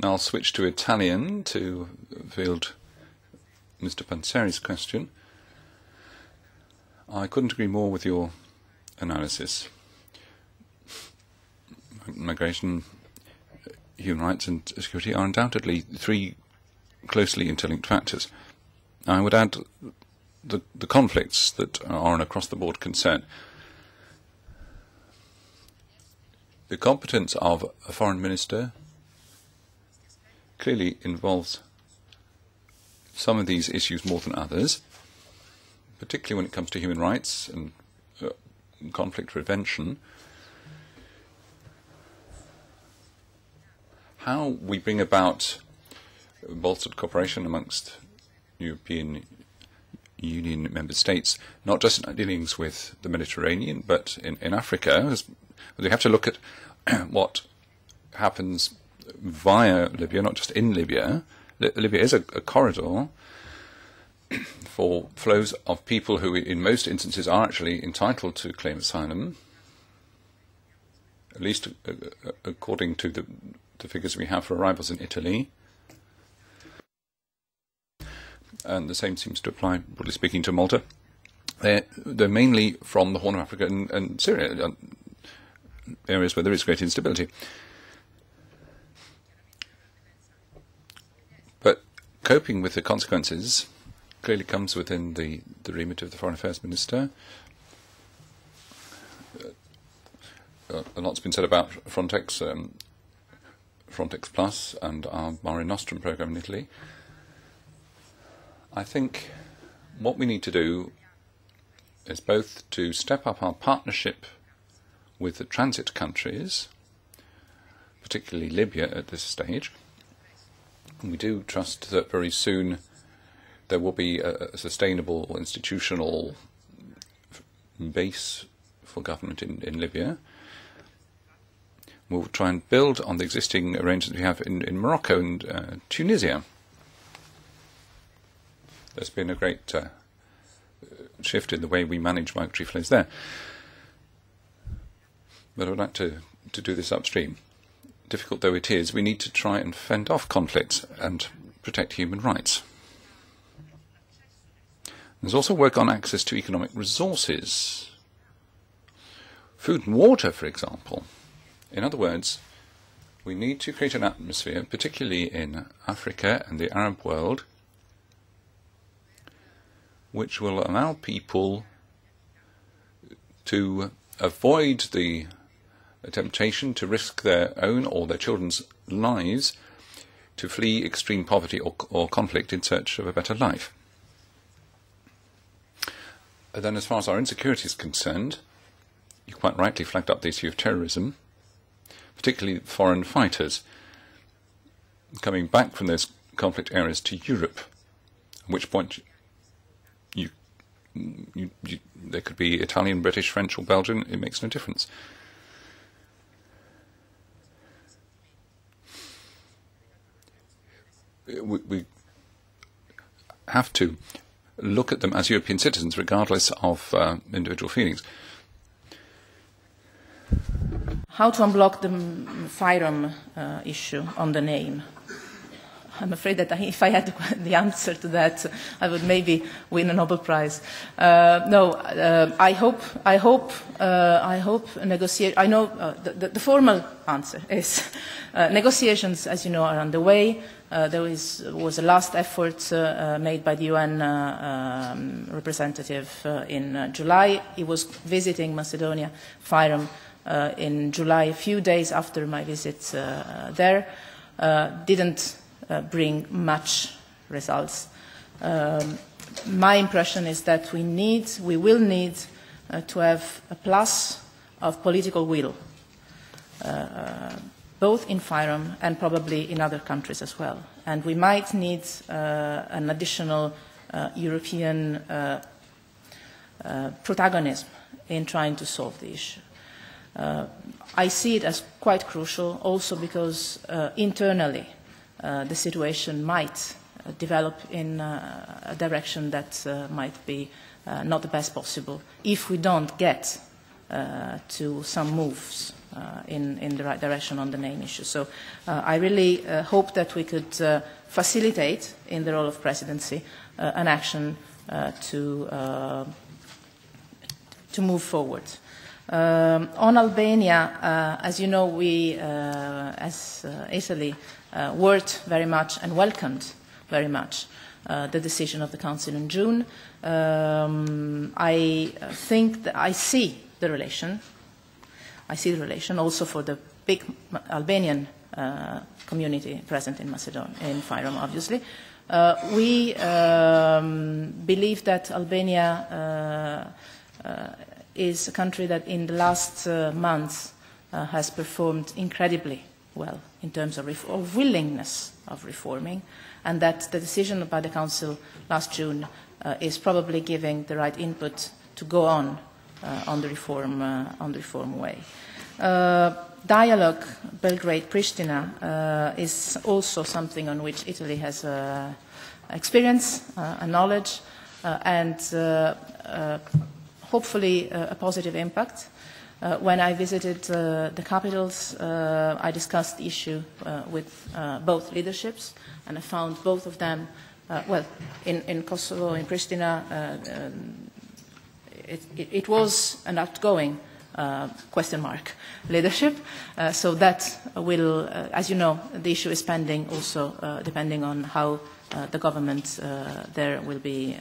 Now I'll switch to Italian to field Mr. Panzeri's question. I couldn't agree more with your analysis. Migration, human rights and security are undoubtedly three closely interlinked factors. I would add the conflicts that are an across-the-board concern. The competence of a foreign minister clearly involves some of these issues more than others, particularly when it comes to human rights and conflict prevention. How we bring about bolstered cooperation amongst European Union member states, not just in dealings with the Mediterranean, but in Africa. We have to look at what happens via Libya, not just in Libya. Libya is a corridor for flows of people who, in most instances, are actually entitled to claim asylum, at least according to the figures we have for arrivals in Italy. And the same seems to apply, broadly speaking, to Malta. They're mainly from the Horn of Africa and Syria, areas where there is great instability. But coping with the consequences clearly comes within the remit of the Foreign Affairs Minister. A lot's been said about Frontex, Frontex Plus and our Mare Nostrum programme in Italy. I think what we need to do is both to step up our partnership with the transit countries, particularly Libya at this stage. And we do trust that very soon there will be a sustainable institutional base for government in Libya. We'll try and build on the existing arrangements we have in Morocco and Tunisia. There's been a great shift in the way we manage migratory flows there. But I would like to do this upstream. Difficult though it is, we need to try and fend off conflicts and protect human rights. There's also work on access to economic resources. Food and water, for example. In other words, we need to create an atmosphere, particularly in Africa and the Arab world, which will allow people to avoid the temptation to risk their own or their children's lives to flee extreme poverty or conflict in search of a better life. And then as far as our insecurity is concerned, you quite rightly flagged up the issue of terrorism, particularly foreign fighters coming back from those conflict areas to Europe, at which point there could be Italian, British, French or Belgian, it makes no difference. We have to look at them as European citizens, regardless of individual feelings. How to unblock the FYROM issue on the name? I'm afraid that if I had the answer to that, I would maybe win a Nobel Prize. I hope negotiate. I know the formal answer is negotiations, as you know, are underway. There was a last effort made by the UN representative in July. He was visiting Macedonia, FYROM, in July, a few days after my visit there. Didn't bring much results. My impression is that we will need to have a plus of political will, both in FYROM and probably in other countries as well. And we might need an additional European protagonism in trying to solve the issue. I see it as quite crucial also because internally the situation might develop in a direction that might be not the best possible if we don't get to some moves in the right direction on the name issue. So I really hope that we could facilitate, in the role of presidency, an action to move forward. On Albania, as you know, we, as Italy, worked very much and welcomed very much the decision of the Council in June. I think that I see the relation also for the big Albanian community present in Macedonia, in FYROM, obviously. We believe that Albania is a country that in the last months has performed incredibly well in terms of willingness of reforming, and that the decision by the Council last June is probably giving the right input to go on the reform way. Dialogue Belgrade-Pristina is also something on which Italy has experience and knowledge, and hopefully a positive impact. When I visited the capitals, I discussed the issue with both leaderships, and I found both of them, in Kosovo, in Pristina, it was an outgoing leadership, so that will, as you know, the issue is pending also, depending on how the government there will be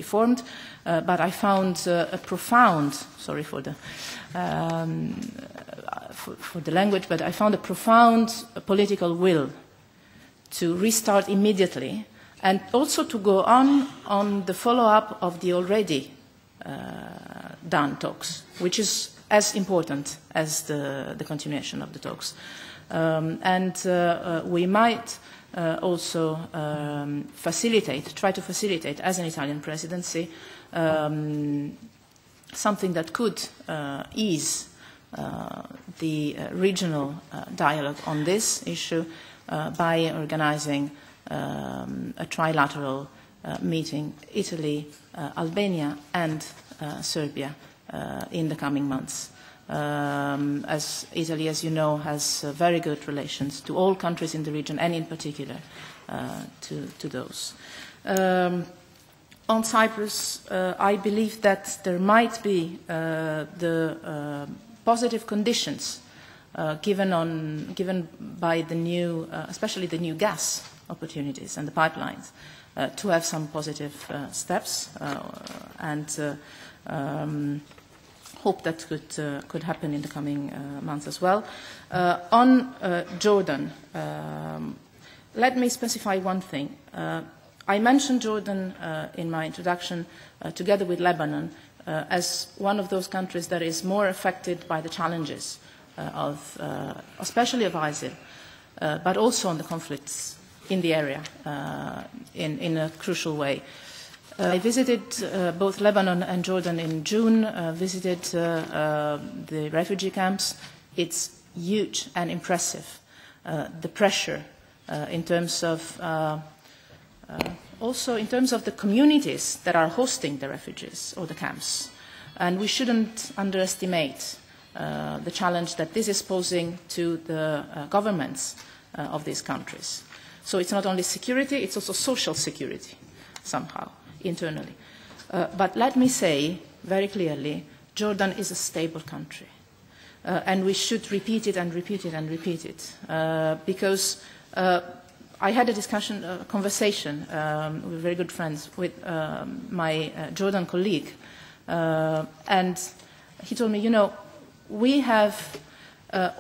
formed. But I found a profound, sorry for the language, but I found a profound political will to restart immediately, and also to go on the follow-up of the already done talks, which is as important as the continuation of the talks. We might also try to facilitate, as an Italian presidency, something that could ease the regional dialogue on this issue by organizing a trilateral meeting, Italy, Albania and Serbia, in the coming months. As Italy, as you know, has very good relations to all countries in the region, and in particular to those. On Cyprus, I believe that there might be the positive conditions given by the new, especially the new gas opportunities and the pipelines, to have some positive steps, and hope that could happen in the coming months as well. On Jordan, let me specify one thing. I mentioned Jordan in my introduction, together with Lebanon, as one of those countries that is more affected by the challenges especially of ISIL, but also on the conflicts in the area in a crucial way. I visited both Lebanon and Jordan in June, visited the refugee camps. It's huge and impressive, the pressure in terms of also in terms of the communities that are hosting the refugees or the camps. And we shouldn't underestimate the challenge that this is posing to the governments of these countries. So it's not only security, it's also social security, somehow, internally. But let me say very clearly, Jordan is a stable country. And we should repeat it and repeat it and repeat it. Because I had a conversation with very good friends with my Jordan colleague, and he told me, you know, we have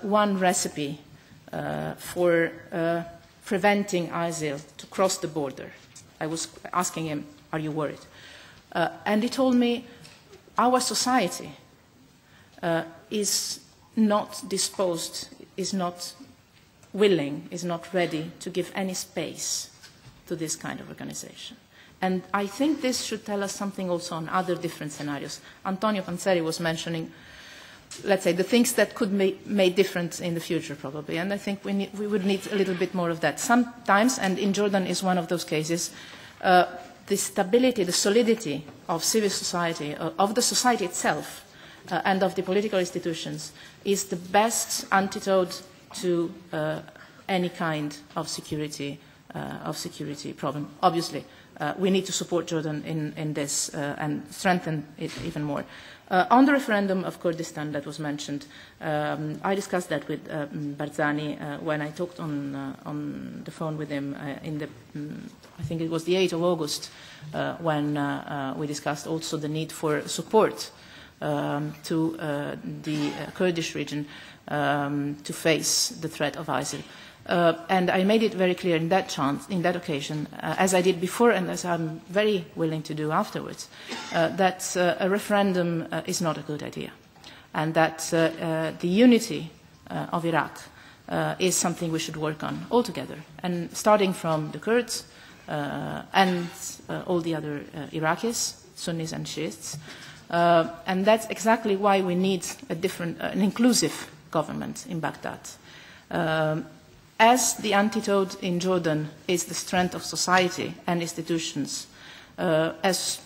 one recipe for preventing ISIL to cross the border. I was asking him, are you worried? And he told me, our society is not disposed, is not willing, is not ready to give any space to this kind of organization. And I think this should tell us something also on other different scenarios. Antonio Panzeri was mentioning, let's say, the things that could be made different in the future, probably. And I think we would need a little bit more of that. Sometimes, and in Jordan is one of those cases, the stability, the solidity of civil society, of the society itself, and of the political institutions, is the best antidote to any kind of security problem. Obviously, we need to support Jordan in this and strengthen it even more. On the referendum of Kurdistan that was mentioned, I discussed that with Barzani when I talked on the phone with him I think it was the 8th of August, when we discussed also the need for support to the Kurdish region to face the threat of ISIL. And I made it very clear in that occasion, as I did before and as I'm very willing to do afterwards, that a referendum is not a good idea, and that the unity of Iraq is something we should work on all together, and starting from the Kurds and all the other Iraqis, Sunnis and Shiites. And that's exactly why we need an inclusive government in Baghdad. As the antidote in Jordan is the strength of society and institutions, as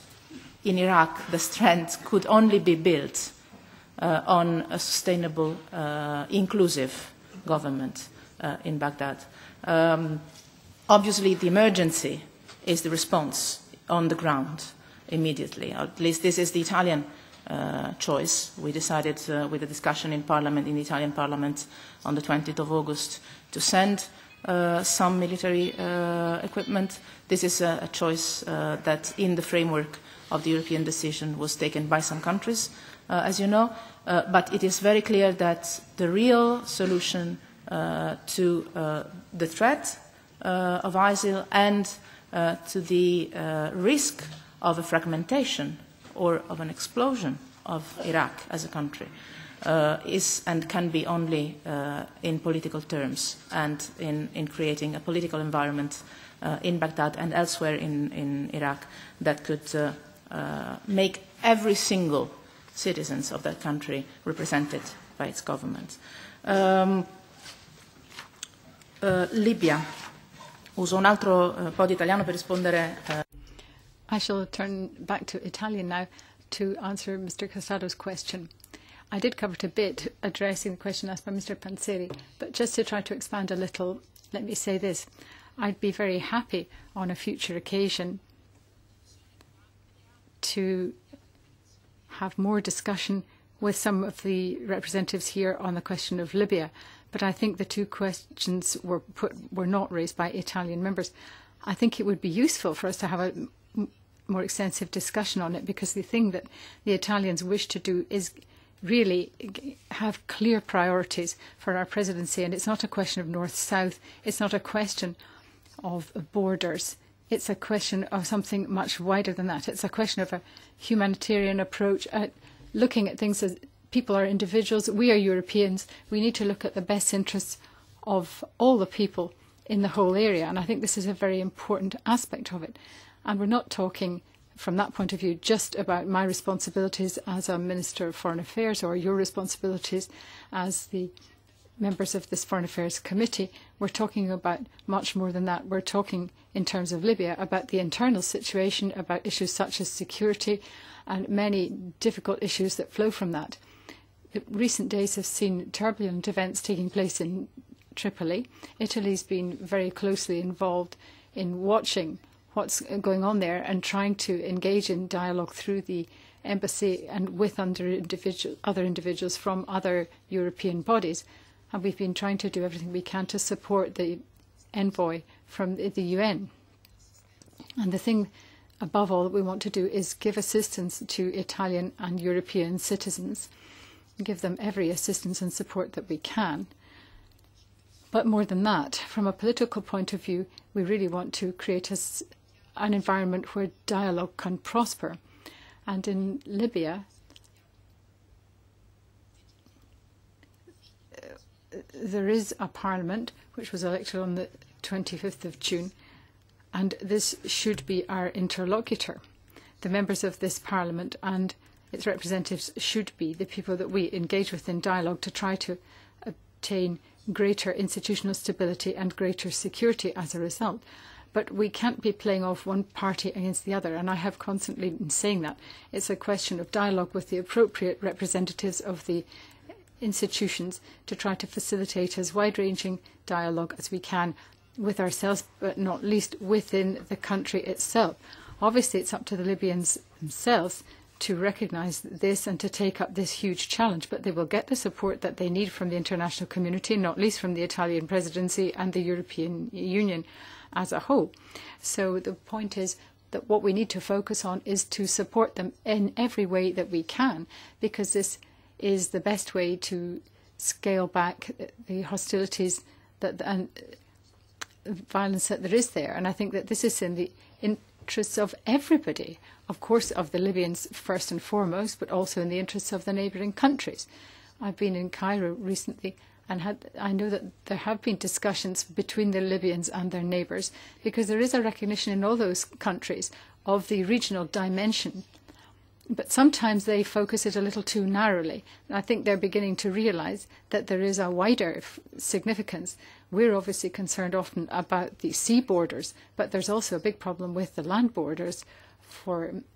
in Iraq the strength could only be built on a sustainable, inclusive government in Baghdad. Obviously the emergency is the response on the ground immediately. At least this is the Italian choice. We decided with a discussion in Parliament, in the Italian Parliament, on the 20th of August, to send some military equipment. This is a choice that, in the framework of the European decision, was taken by some countries, as you know. But it is very clear that the real solution to the threat of ISIL and to the risk of a fragmentation or of an explosion of Iraq as a country is and can be only in political terms and in creating a political environment in Baghdad and elsewhere in Iraq that could make every single citizen of that country represented by its government. Libia. Uso un altro po' di italiano per rispondere. I shall turn back to Italian now to answer Mr. Casado's question. I did cover it a bit, addressing the question asked by Mr. Panzeri, but just to try to expand a little, let me say this. I'd be very happy on a future occasion to have more discussion with some of the representatives here on the question of Libya, but I think the two questions were not raised by Italian members. I think it would be useful for us to have a more extensive discussion on it, because the thing that the Italians wish to do is really have clear priorities for our presidency, and it's not a question of north-south, it's not a question of borders, it's a question of something much wider than that. It's a question of a humanitarian approach at looking at things as people are individuals. We are Europeans. We need to look at the best interests of all the people in the whole area. And I think this is a very important aspect of it. And we're not talking from that point of view just about my responsibilities as a Minister of Foreign Affairs or your responsibilities as the members of this Foreign Affairs Committee. We're talking about much more than that. We're talking in terms of Libya about the internal situation, about issues such as security and many difficult issues that flow from that. The recent days have seen turbulent events taking place in Tripoli. Italy's been very closely involved in watching what's going on there and trying to engage in dialogue through the embassy and with other individuals from other European bodies. And we've been trying to do everything we can to support the envoy from the UN. And the thing above all that we want to do is give assistance to Italian and European citizens, give them every assistance and support that we can. But more than that, from a political point of view, we really want to create an environment where dialogue can prosper. And in Libya, there is a parliament which was elected on the 25th of June, and this should be our interlocutor. The members of this parliament and its representatives should be the people that we engage with in dialogue to try to obtain greater institutional stability and greater security as a result. But we can't be playing off one party against the other, and I have constantly been saying that. It's a question of dialogue with the appropriate representatives of the institutions to try to facilitate as wide-ranging dialogue as we can with ourselves, but not least within the country itself. Obviously, it's up to the Libyans themselves to recognise this and to take up this huge challenge, but they will get the support that they need from the international community, not least from the Italian presidency and the European Union as a whole. So the point is that what we need to focus on is to support them in every way that we can, because this is the best way to scale back the hostilities and violence that there is there. And I think that this is in the interests of everybody, of course of the Libyans first and foremost, but also in the interests of the neighbouring countries. I've been in Cairo recently and I know that there have been discussions between the Libyans and their neighbours, because there is a recognition in all those countries of the regional dimension. But sometimes they focus it a little too narrowly. And I think they're beginning to realise that there is a wider significance. We're obviously concerned often about the sea borders, but there's also a big problem with the land borders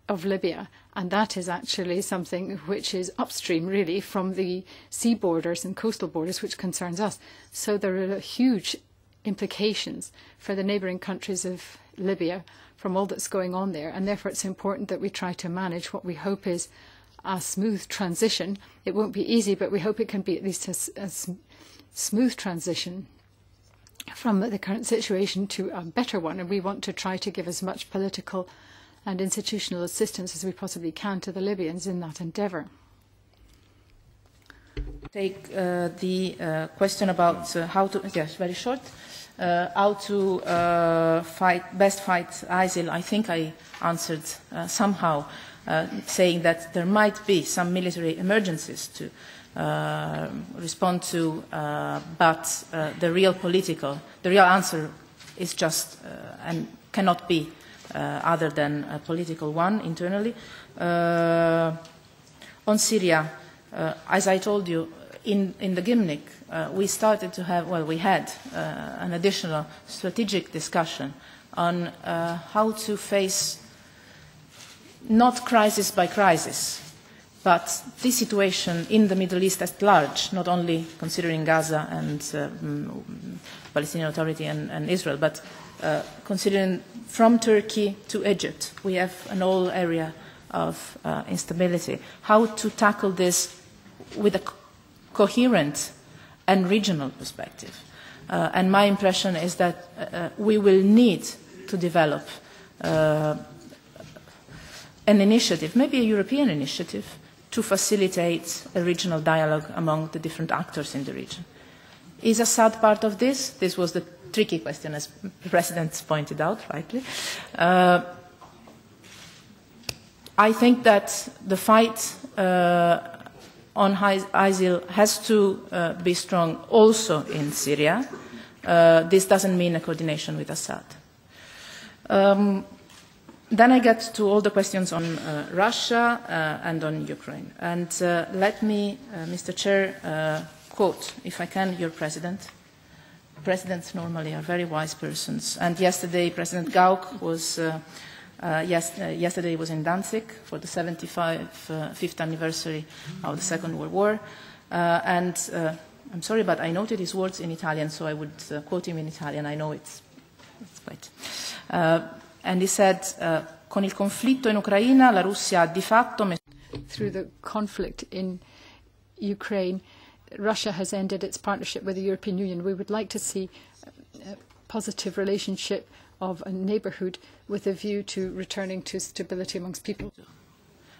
of Libya. And that is actually something which is upstream, really, from the sea borders and coastal borders, which concerns us. So there are huge implications for the neighbouring countries of Libya from all that's going on there, and therefore it's important that we try to manage what we hope is a smooth transition. It won't be easy, but we hope it can be at least a smooth transition from the current situation to a better one, and we want to try to give as much political and institutional assistance as we possibly can to the Libyans in that endeavour. Take the question about how to, yes, very short, how to best fight ISIL. I think I answered somehow, saying that there might be some military emergencies to respond to, but the real answer is just and cannot be other than a political one internally. On Syria, as I told you, in the Gymnich, we started to have, we had an additional strategic discussion on how to face not crisis by crisis, but the situation in the Middle East at large, not only considering Gaza and Palestinian Authority and Israel, but considering from Turkey to Egypt, we have an whole area of instability. How to tackle this with a coherent and regional perspective. And my impression is that we will need to develop an initiative, maybe a European initiative, to facilitate a regional dialogue among the different actors in the region. Is Assad part of this? This was the tricky question, as the President pointed out, rightly. I think that the fight on ISIL has to be strong also in Syria. This doesn't mean a coordination with Assad. Then I get to all the questions on Russia and on Ukraine. And let me, Mr. Chair, quote, if I can, your President. Presidents normally are very wise persons. And yesterday, President Gauck was, yesterday was in Danzig for the 75th anniversary of the Second World War. And I'm sorry, but I noted his words in Italian, so I would quote him in Italian. I know it's quite... and he said, con il conflitto in Ucraina, la Russia ha di fatto... Through the conflict in Ukraine, Russia has ended its partnership with the European Union. We would like to see a positive relationship of a neighbourhood with a view to returning to stability amongst people.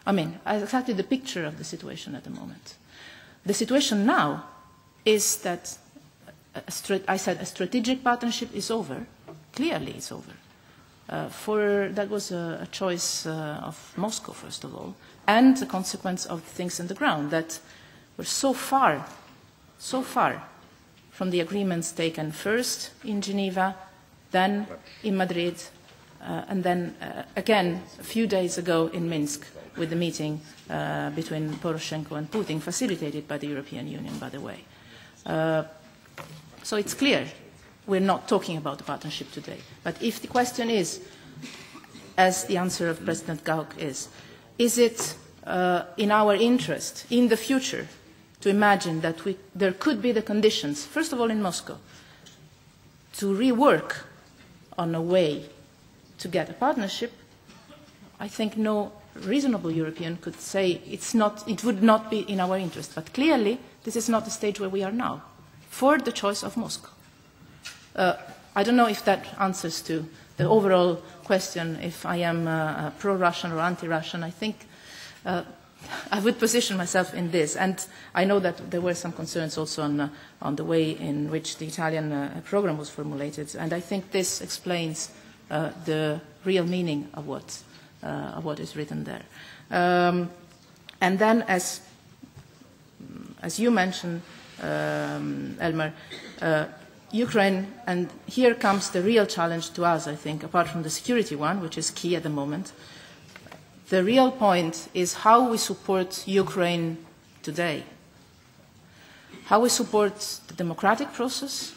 I mean, exactly the picture of the situation at the moment. The situation now is that, I said, a strategic partnership is over. Clearly it's over. That was a choice of Moscow, first of all, and a consequence of things on the ground that were so far from the agreements taken first in Geneva, then in Madrid, and then again a few days ago in Minsk with the meeting between Poroshenko and Putin, facilitated by the European Union, by the way. So it's clear we're not talking about the partnership today. But if the question is, as the answer of President Gauck is it in our interest in the future to imagine that there could be the conditions, first of all in Moscow, to rework on a way to get a partnership? I think no reasonable European could say it would not be in our interest. But clearly, this is not the stage where we are now, for the choice of Moscow. I don't know if that answers to the overall question, if I am pro-Russian or anti-Russian. I think I would position myself in this. And I know that there were some concerns also on the way in which the Italian program was formulated. And I think this explains the real meaning of what is written there. And then, as you mentioned, Elmar, Ukraine, and here comes the real challenge to us, I think, apart from the security one, which is key at the moment. The real point is how we support Ukraine today, how we support the democratic process.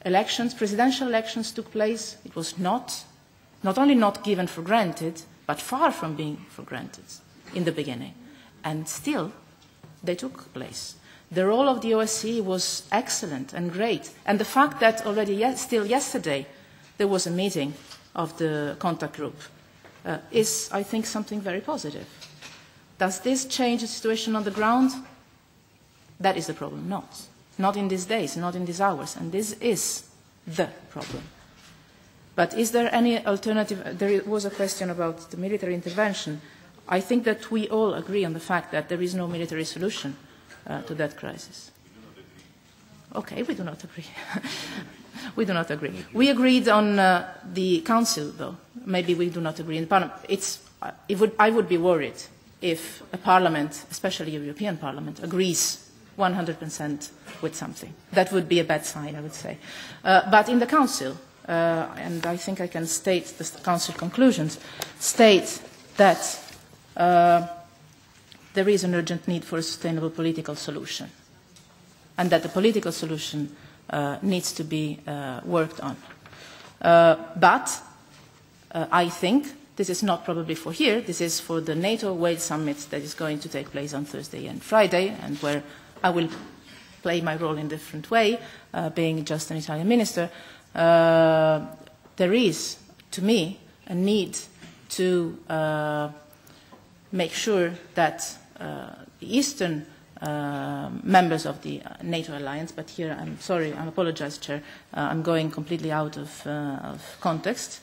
Elections, presidential elections took place. It was not only not given for granted, but far from being for granted in the beginning. And still, they took place. The role of the OSCE was excellent and great. And the fact that already still yesterday there was a meeting of the contact group is, I think, something very positive. Does this change the situation on the ground? That is the problem. Not in these days, not in these hours. And this is the problem. But is there any alternative? There was a question about the military intervention. I think that we all agree on the fact that there is no military solution to that crisis. Okay, we do not agree. We do not agree. We agreed on the Council, though. Maybe we do not agree in the Parliament. I would be worried if a Parliament, especially a European Parliament, agrees 100% with something. That would be a bad sign, I would say. But in the Council, and I think I can state the Council conclusions, state that there is an urgent need for a sustainable political solution, and that the political solution needs to be worked on. But I think this is not probably for here, this is for the NATO Wales Summit that is going to take place on Thursday and Friday, and where I will play my role in a different way, being just an Italian minister. There is, to me, a need to make sure that the Eastern members of the NATO alliance, but here I'm sorry, I apologize, Chair, I'm going completely out of context.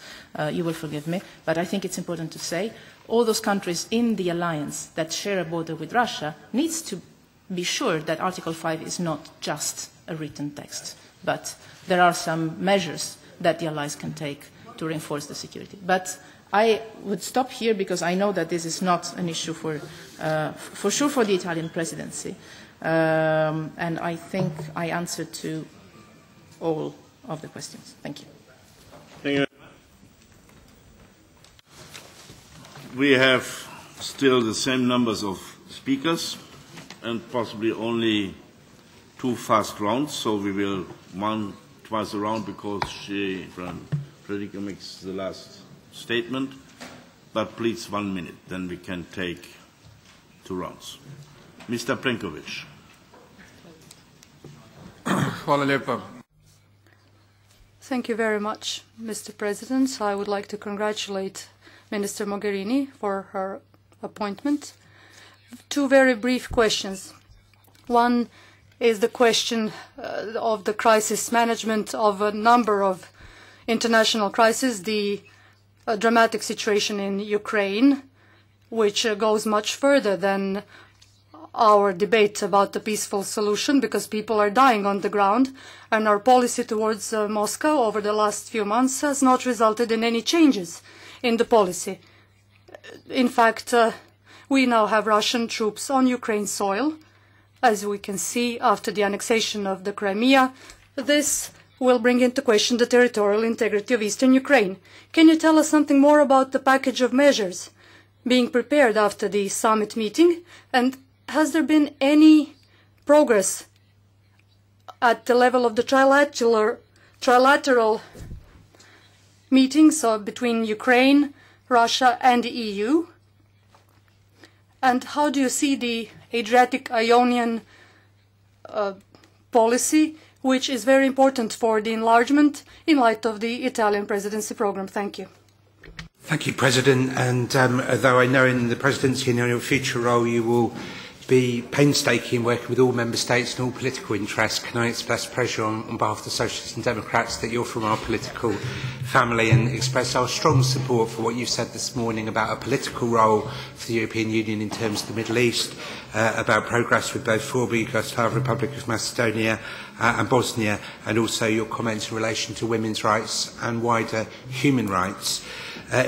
You will forgive me, but I think it's important to say all those countries in the alliance that share a border with Russia needs to be sure that Article 5 is not just a written text, but there are some measures that the allies can take to reinforce the security. But I would stop here because I know that this is not an issue for sure for the Italian presidency. And I think I answered to all of the questions. Thank you. Thank you. We have still the same numbers of speakers and possibly only 2 fast rounds, so we will twice around because Federica makes the last statement. But please 1 minute, then we can take 2 rounds. Mr. Plenković. Hvala lijepa. Thank you very much, Mr. President. I would like to congratulate Minister Mogherini for her appointment. 2 very brief questions. One is the question of the crisis management of a number of international crises, the dramatic situation in Ukraine, which goes much further than our debate about the peaceful solution, because people are dying on the ground, and our policy towards Moscow over the last few months has not resulted in any changes in the policy. In fact, we now have Russian troops on Ukraine's soil, as we can see after the annexation of the Crimea. This will bring into question the territorial integrity of eastern Ukraine. Can you tell us something more about the package of measures being prepared after the summit meeting? And has there been any progress at the level of the trilateral meetings between Ukraine, Russia and the EU? And how do you see the Adriatic-Ionian policy, which is very important for the enlargement in light of the Italian presidency program? Thank you. Thank you, President. And although I know in the presidency and in your future role you will be painstaking working with all member states and all political interests, can I express pleasure on behalf of the Socialists and Democrats that you're from our political family, and express our strong support for what you said this morning about a political role for the European Union in terms of the Middle East, about progress with both former Yugoslav Republic of Macedonia and Bosnia, and also your comments in relation to women's rights and wider human rights.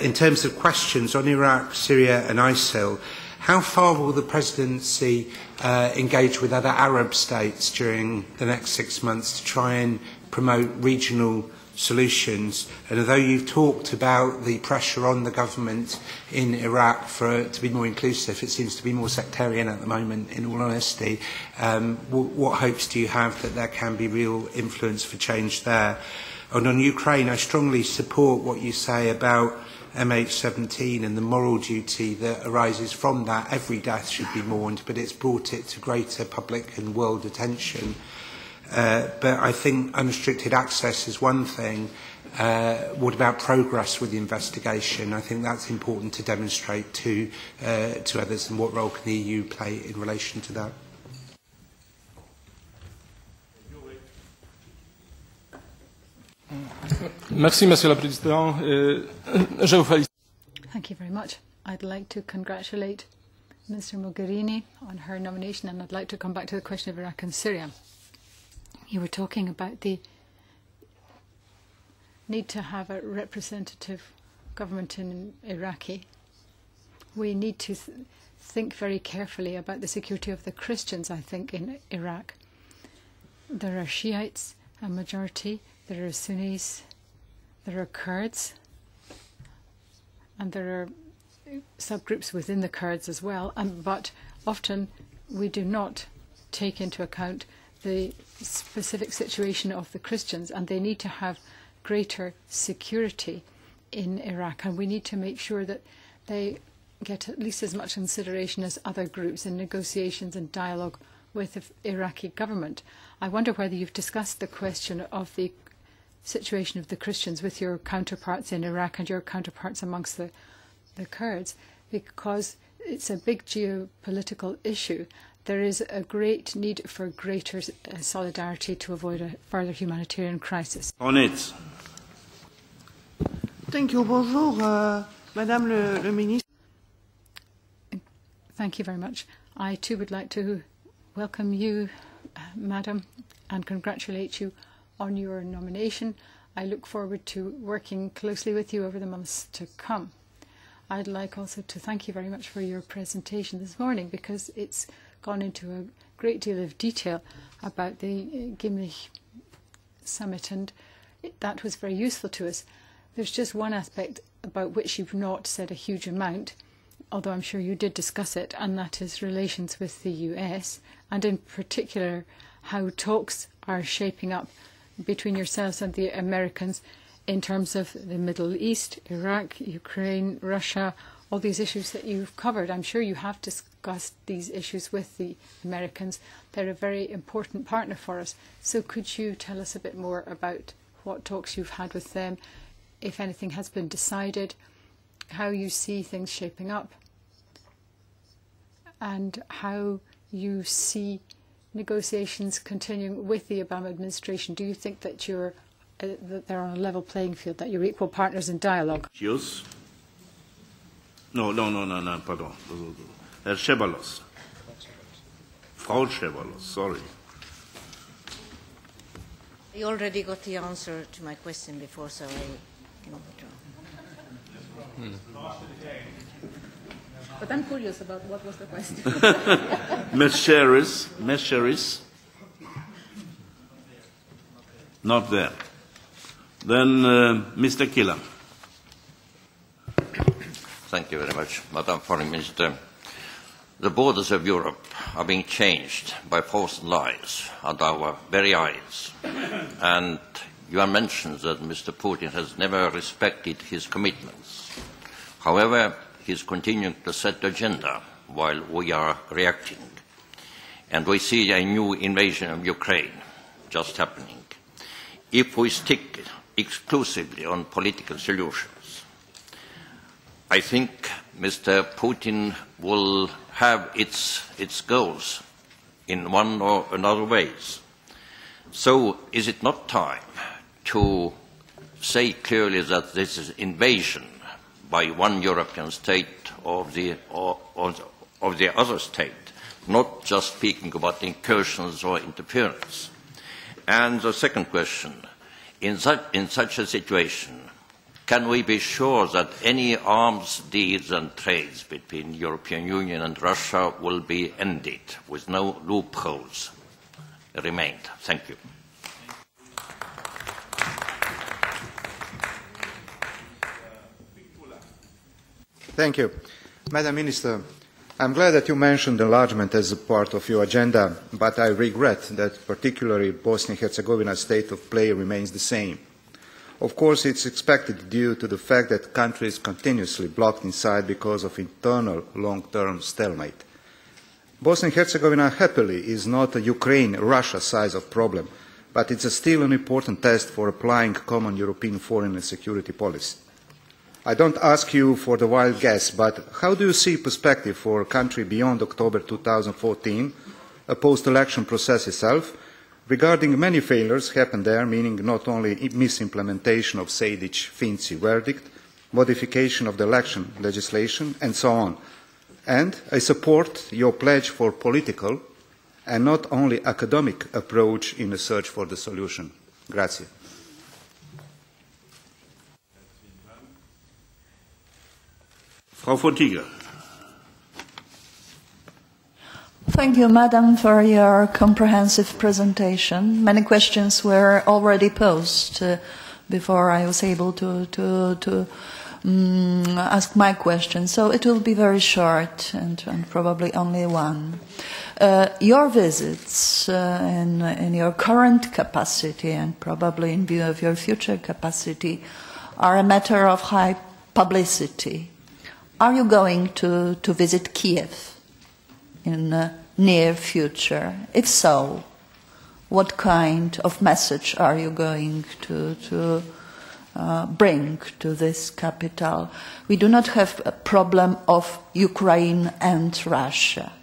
In terms of questions on Iraq, Syria and ISIL, how far will the presidency engage with other Arab states during the next 6 months to try and promote regional solutions? And although you've talked about the pressure on the government in Iraq for it to be more inclusive, it seems to be more sectarian at the moment, in all honesty. What hopes do you have that there can be real influence for change there? And on Ukraine, I strongly support what you say about MH17 and the moral duty that arises from that. Every death should be mourned, but it's brought it to greater public and world attention. But I think unrestricted access is one thing. What about progress with the investigation? I think that's important to demonstrate to others, and what role can the EU play in relation to that? Merci, Monsieur le Président. Je vous félicite. Thank you very much. I'd like to congratulate Mr. Mogherini on her nomination, and I'd like to come back to the question of Iraq and Syria. You were talking about the need to have a representative government in Iraqi. We need to think very carefully about the security of the Christians, I think, in Iraq. There are Shiites, a majority. There are Sunnis, there are Kurds, and there are subgroups within the Kurds as well. But often we do not take into account the specific situation of the Christians, and they need to have greater security in Iraq. And we need to make sure that they get at least as much consideration as other groups in negotiations and dialogue with the Iraqi government. I wonder whether you've discussed the question of the situation of the Christians with your counterparts in Iraq and your counterparts amongst the Kurds, because it's a big geopolitical issue. There is a great need for greater solidarity to avoid a further humanitarian crisis. On it. Thank you. Bonjour, Madame le Ministre. Thank you very much. I too would like to welcome you, Madam, and congratulate you on your nomination. I look forward to working closely with you over the months to come. I'd like also to thank you very much for your presentation this morning, because it's gone into a great deal of detail about the Gimlich summit, and that was very useful to us. There's just one aspect about which you've not said a huge amount, although I'm sure you did discuss it, and that is relations with the US, and in particular how talks are shaping up between yourselves and the Americans in terms of the Middle East, Iraq, Ukraine, Russia, all these issues that you've covered. I'm sure you have discussed these issues with the Americans. They're a very important partner for us. So could you tell us a bit more about what talks you've had with them, if anything has been decided, how you see things shaping up, and how you see negotiations continuing with the Obama administration? Do you think that that they're on a level playing field, that you're equal partners in dialogue? Yes. No, pardon. Herr Schebalos. Frau Schebalos, sorry. I already got the answer to my question before, so I can withdraw. But I'm curious about what was the question. Mesheris. Not there. Then Mr. Killer. Thank you very much, Madam Foreign Minister. The borders of Europe are being changed by false lies under our very eyes. And you have mentioned that Mr. Putin has never respected his commitments. However, he is continuing to set the agenda while we are reacting. And we see a new invasion of Ukraine just happening. If we stick exclusively on political solutions, I think Mr. Putin will have its goals in one or another ways. So is it not time to say clearly that this is invasion by one European state of the other state, not just speaking about incursions or interference? And the second question, in such a situation, can we be sure that any arms deals and trades between the European Union and Russia will be ended with no loopholes remained? Thank you. Thank you. Madam Minister, I'm glad that you mentioned enlargement as a part of your agenda, but I regret that particularly Bosnia-Herzegovina's state of play remains the same. Of course, it's expected due to the fact that the country is continuously blocked inside because of internal long-term stalemate. Bosnia-Herzegovina, happily, is not a Ukraine-Russia size of problem, but it's still an important test for applying common European foreign and security policy. I don't ask you for the wild guess, but how do you see perspective for a country beyond October 2014, a post-election process itself, regarding many failures happened there, meaning not only misimplementation of Sejdic-Finci verdict, modification of the election legislation, and so on. And I support your pledge for political and not only academic approach in the search for the solution. Grazie. Frau Fotyga. Thank you, Madam, for your comprehensive presentation. Many questions were already posed before I was able to ask my question, so it will be very short and probably only one. Your visits in your current capacity and probably in view of your future capacity are a matter of high publicity. Are you going to visit Kiev in the near future? If so, what kind of message are you going to bring to this capital? We do not have a problem of Ukraine and Russia.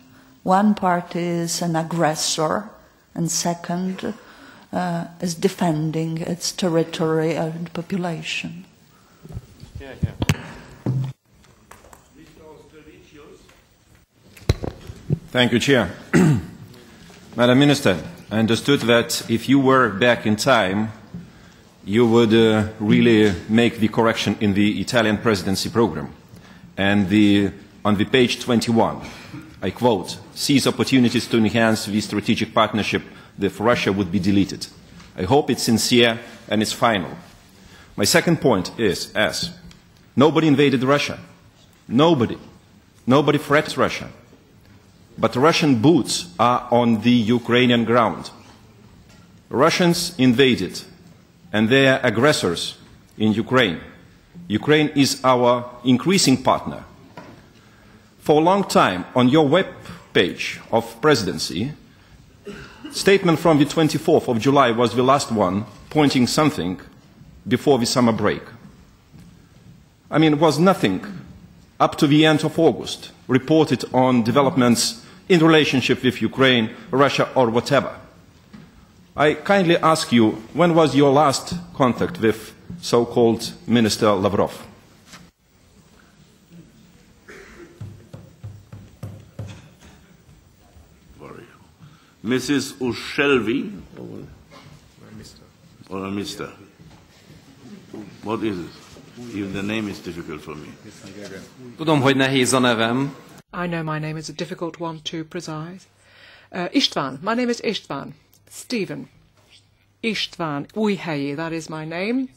One party is an aggressor, and second is defending its territory and population. Thank you, Chair. Madam Minister, I understood that if you were back in time, you would really make the correction in the Italian presidency program. And on the page 21, I quote, "Seize opportunities to enhance the strategic partnership with Russia" would be deleted. I hope it's sincere and it's final. My second point is, nobody invaded Russia. Nobody. Nobody threats Russia. But Russian boots are on the Ukrainian ground. Russians invaded, and they are aggressors in Ukraine. Ukraine is our increasing partner. For a long time, on your web page of presidency, statement from the 24th of July was the last one, pointing something before the summer break. I mean, it was nothing up to the end of August reported on developments in relationship with Ukraine, Russia, or whatever. I kindly ask you, when was your last contact with so-called Minister Lavrov? Mrs. Ushelvi, or Mr. What is it? Even the name is difficult for me. Tudom, hogy nehéz a nevem. I know my name is a difficult one to preside. István. My name is István. Stephen. István Újhelyi, that is my name.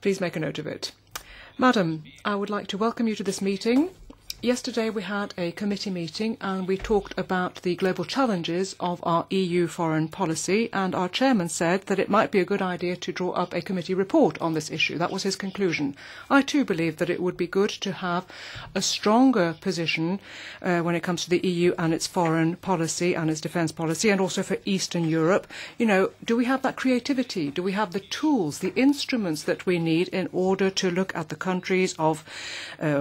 Please make a note of it. Madam, I would like to welcome you to this meeting. Yesterday we had a committee meeting and we talked about the global challenges of our EU foreign policy, and our chairman said that it might be a good idea to draw up a committee report on this issue. That was his conclusion. I too believe that it would be good to have a stronger position when it comes to the EU and its foreign policy and its defence policy, and also for Eastern Europe. You know, do we have that creativity? Do we have the tools, the instruments that we need in order to look at the countries of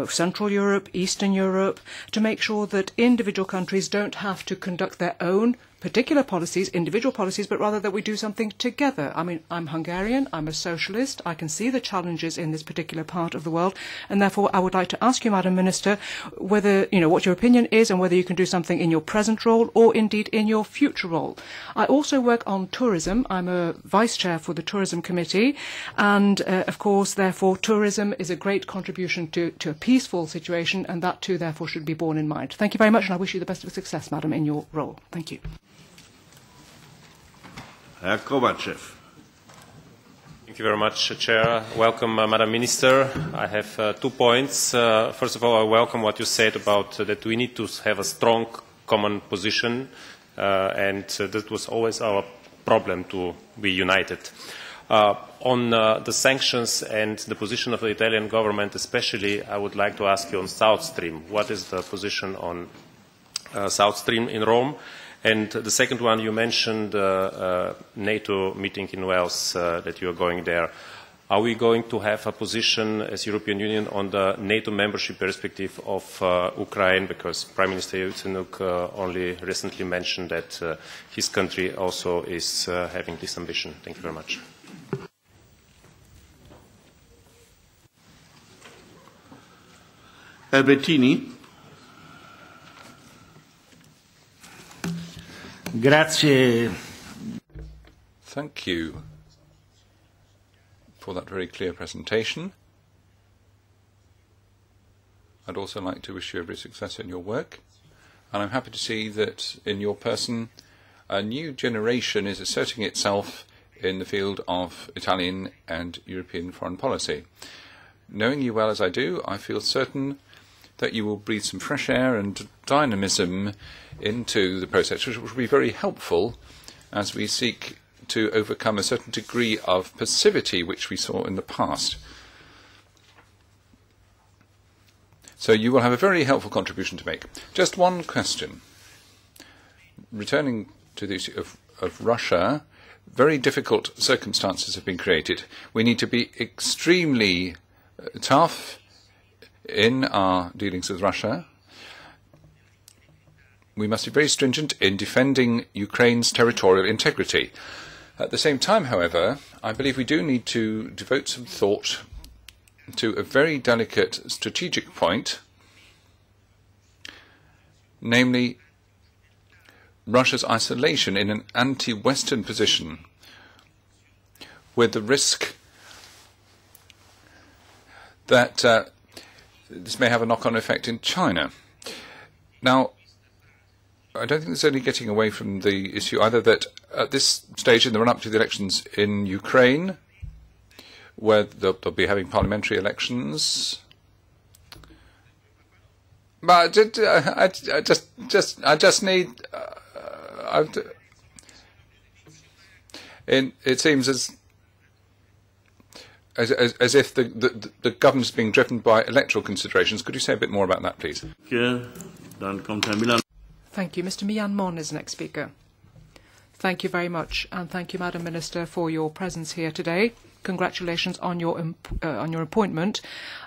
Central Europe, Eastern Europe, to make sure that individual countries don't have to conduct their own particular policies, individual policies, but rather that we do something together. I mean, I'm Hungarian, I'm a socialist, I can see the challenges in this particular part of the world, and therefore I would like to ask you, Madam Minister, whether, what your opinion is and whether you can do something in your present role or indeed in your future role. I also work on tourism. I'm a vice chair for the Tourism Committee, and of course, therefore, tourism is a great contribution to a peaceful situation, and that too, therefore, should be borne in mind. Thank you very much, and I wish you the best of success, Madam, in your role. Thank you. Herr Kovacev. Thank you very much, Chair. Welcome, Madam Minister. I have 2 points. First of all, I welcome what you said about that we need to have a strong common position, and that was always our problem, to be united. On the sanctions and the position of the Italian government especially, I would like to ask you on South Stream. What is the position on South Stream in Rome? And the second one, you mentioned NATO meeting in Wales, that you are going there. Are we going to have a position as European Union on the NATO membership perspective of Ukraine? Because Prime Minister Yatsenyuk only recently mentioned that his country also is having this ambition. Thank you very much. Albertini. Grazie. Thank you for that very clear presentation. I'd also like to wish you every success in your work. And I'm happy to see that in your person, a new generation is asserting itself in the field of Italian and European foreign policy. Knowing you well as I do, I feel certain that you will breathe some fresh air and dynamism into the process, which will be very helpful as we seek to overcome a certain degree of passivity which we saw in the past. So you will have a very helpful contribution to make. Just one question. Returning to the issue of Russia, very difficult circumstances have been created. We need to be extremely tough in our dealings with Russia. We must be very stringent in defending Ukraine's territorial integrity. At the same time, however, I believe we do need to devote some thought to a very delicate strategic point, namely Russia's isolation in an anti-Western position, with the risk that this may have a knock-on effect in China. Now, I don't think there's any getting away from the issue either that at this stage in the run-up to the elections in Ukraine, where they'll be having parliamentary elections, but I just need. It seems as if the government is being driven by electoral considerations. Could you say a bit more about that, please? Thank you. Mr. Mian Mon is the next speaker. Thank you very much, and thank you, Madam Minister, for your presence here today. Congratulations on your appointment.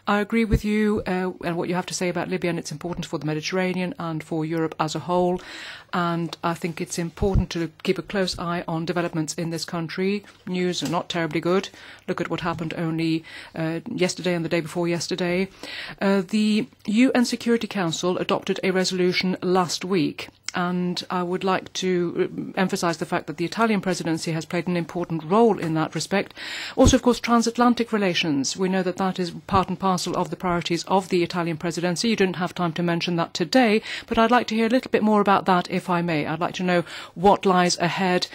I agree with you and what you have to say about Libya, and it's important for the Mediterranean and for Europe as a whole. And I think it's important to keep a close eye on developments in this country. News are not terribly good. Look at what happened only yesterday and the day before yesterday. The UN Security Council adopted a resolution last week, and I would like to emphasise the fact that the Italian presidency has played an important role in that respect. Also, of course, transatlantic relations. We know that that is part and parcel of the priorities of the Italian presidency. You didn't have time to mention that today, but I'd like to hear a little bit more about that, if I may. I'd like to know what lies ahead,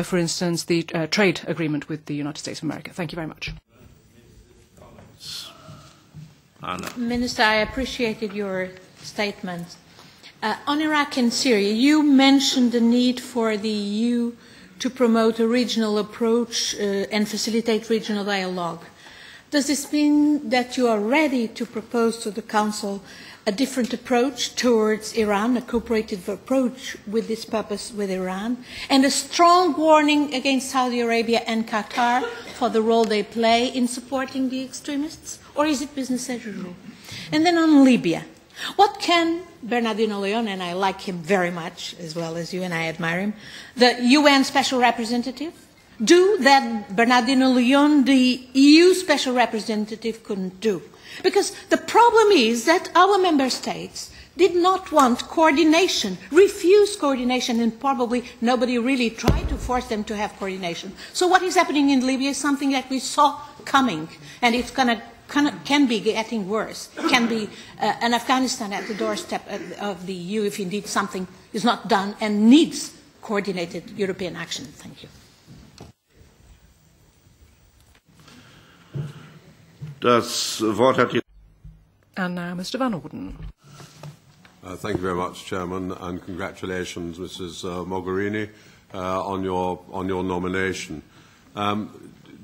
for instance, the trade agreement with the United States of America. Thank you very much. Minister, I appreciated your statement. On Iraq and Syria, you mentioned the need for the EU to promote a regional approach and facilitate regional dialogue. Does this mean that you are ready to propose to the Council a different approach towards Iran, a cooperative approach with this purpose with Iran, and a strong warning against Saudi Arabia and Qatar for the role they play in supporting the extremists? Or is it business as usual? And then on Libya, what can Bernardino Leon, and I like him very much, as well as you, and I admire him, the UN Special Representative, do that Bernardino Leon, the EU Special Representative, couldn't do? Because the problem is that our member states did not want coordination, refused coordination, and probably nobody really tried to force them to have coordination. So what is happening in Libya is something that we saw coming, and it's can be getting worse, can be an Afghanistan at the doorstep of the EU if indeed something is not done and needs coordinated European action. Thank you. And now Mr. Van Orden. Thank you very much, Chairman, and congratulations, Mrs. Mogherini, on your nomination.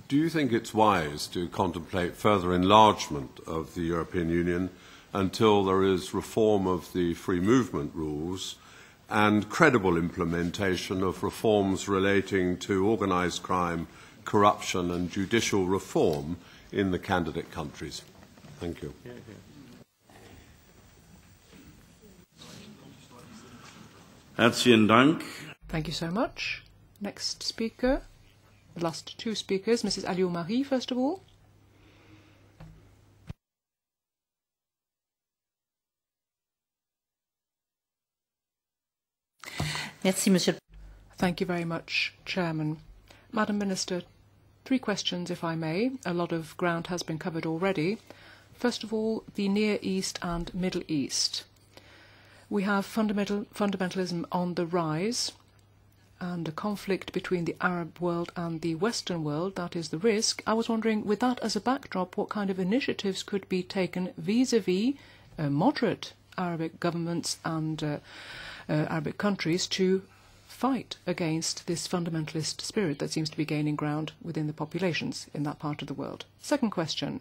Do you think it's wise to contemplate further enlargement of the European Union until there is reform of the free movement rules and credible implementation of reforms relating to organised crime, corruption and judicial reform in the candidate countries? Thank you. Herzlichen Dank. Thank you so much. Next speaker. The last two speakers, Mrs. Aliou-Marie, first of all. Merci, Monsieur. Thank you very much, Chairman. Madam Minister, 3 questions, if I may. A lot of ground has been covered already. First of all, the Near East and Middle East. We have fundamentalism on the rise, and a conflict between the Arab world and the Western world, that is the risk. I was wondering, with that as a backdrop, what kind of initiatives could be taken vis-à-vis moderate Arabic governments and Arabic countries to fight against this fundamentalist spirit that seems to be gaining ground within the populations in that part of the world. Second question,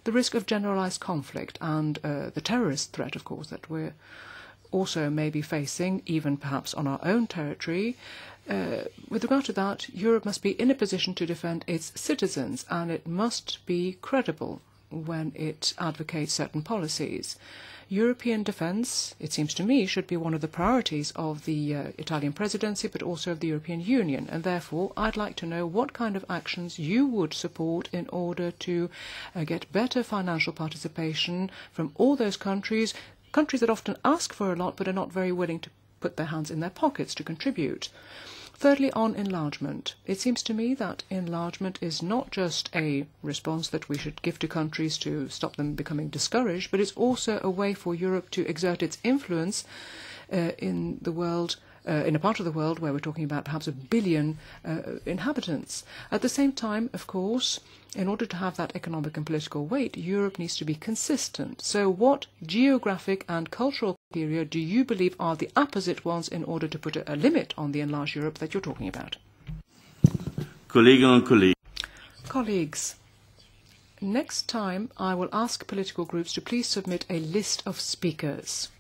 the risk of generalised conflict and the terrorist threat, of course, that we're also may be facing, even perhaps on our own territory. With regard to that, Europe must be in a position to defend its citizens, and it must be credible when it advocates certain policies. European defence, it seems to me, should be one of the priorities of the Italian presidency, but also of the European Union. And therefore, I'd like to know what kind of actions you would support in order to get better financial participation from all those countries that often ask for a lot but are not very willing to put their hands in their pockets to contribute. Thirdly, on enlargement. It seems to me that enlargement is not just a response that we should give to countries to stop them becoming discouraged, but it's also a way for Europe to exert its influence in the world, in a part of the world where we're talking about perhaps 1 billion inhabitants. At the same time, of course, in order to have that economic and political weight, Europe needs to be consistent. So what geographic and cultural criteria do you believe are the opposite ones in order to put a limit on the enlarged Europe that you're talking about? Colleagues, next time I will ask political groups to please submit a list of speakers.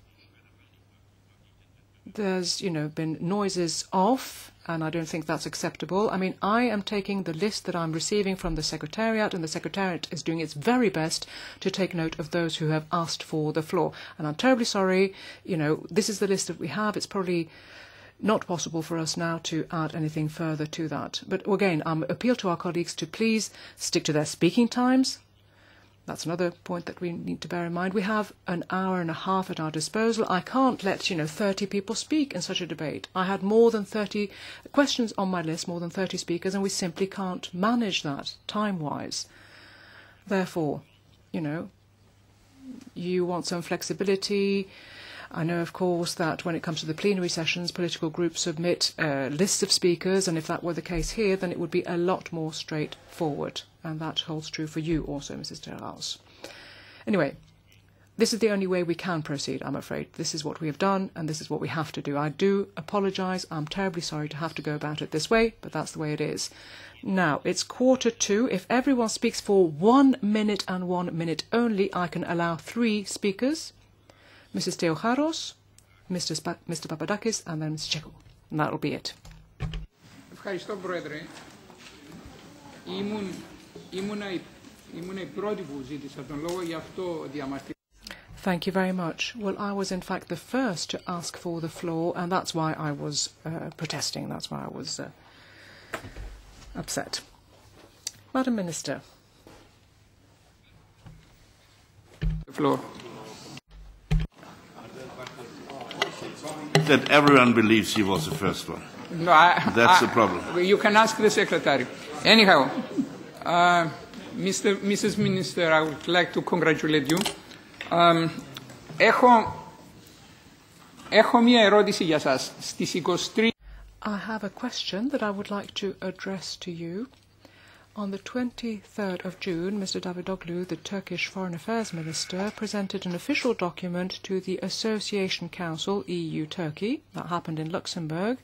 There's, been noises off, and I don't think that's acceptable. I mean, I am taking the list that I'm receiving from the Secretariat, and the Secretariat is doing its very best to take note of those who have asked for the floor. And I'm terribly sorry, this is the list that we have. It's probably not possible for us now to add anything further to that. But again, I appeal to our colleagues to please stick to their speaking times. That's another point that we need to bear in mind. We have an hour and a half at our disposal. I can't let, 30 people speak in such a debate. I had more than 30 questions on my list, more than 30 speakers, and we simply can't manage that time-wise. Therefore, you want some flexibility. I know, of course, that when it comes to the plenary sessions, political groups submit lists of speakers, and if that were the case here, then it would be a lot more straightforward. And that holds true for you also, Mrs. Terraus. Anyway, this is the only way we can proceed, I'm afraid. This is what we have done, and this is what we have to do. I do apologise. I'm terribly sorry to have to go about it this way, but that's the way it is. Now, it's 1:45. If everyone speaks for 1 minute and 1 minute only, I can allow 3 speakers. Mrs. Theocharos, Mr. Papadakis, and then Mr. Chekou. And that'll be it. Ευχαριστώ, Πρόεδρε. Ήμουν η πρώτη που ζήτησα τον λόγο, γι' αυτό διαμαρτύρομαι. Thank you very much. Well, I was in fact the first to ask for the floor, and that's why I was protesting. That's why I was upset. Madam Minister. The floor. That everyone believes he was the first one. No, that's the problem. You can ask the Secretary. Anyhow, Mrs. Minister, I would like to congratulate you. Έχω μία ερώτηση για σας. Στις 23... I have a question that I would like to address to you. On the 23rd of June, Mr. Davutoglu, the Turkish Foreign Affairs Minister, presented an official document to the Association Council EU-Turkey, that happened in Luxembourg,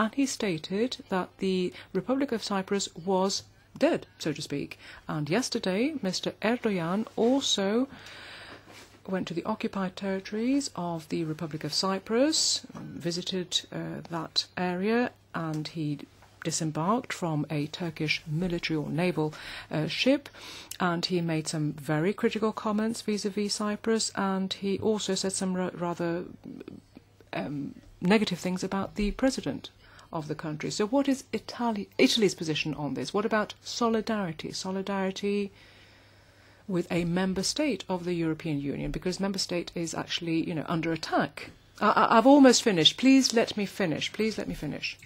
and he stated that the Republic of Cyprus was dead, so to speak. And yesterday, Mr. Erdogan also went to the occupied territories of the Republic of Cyprus, visited that area, and he disembarked from a Turkish military or naval ship, and he made some very critical comments vis-à-vis Cyprus, and he also said some rather negative things about the president of the country. So what is Italy's position on this? What about solidarity? Solidarity with a member state of the European Union, because member state is actually, under attack. I've almost finished. Please let me finish. Please let me finish.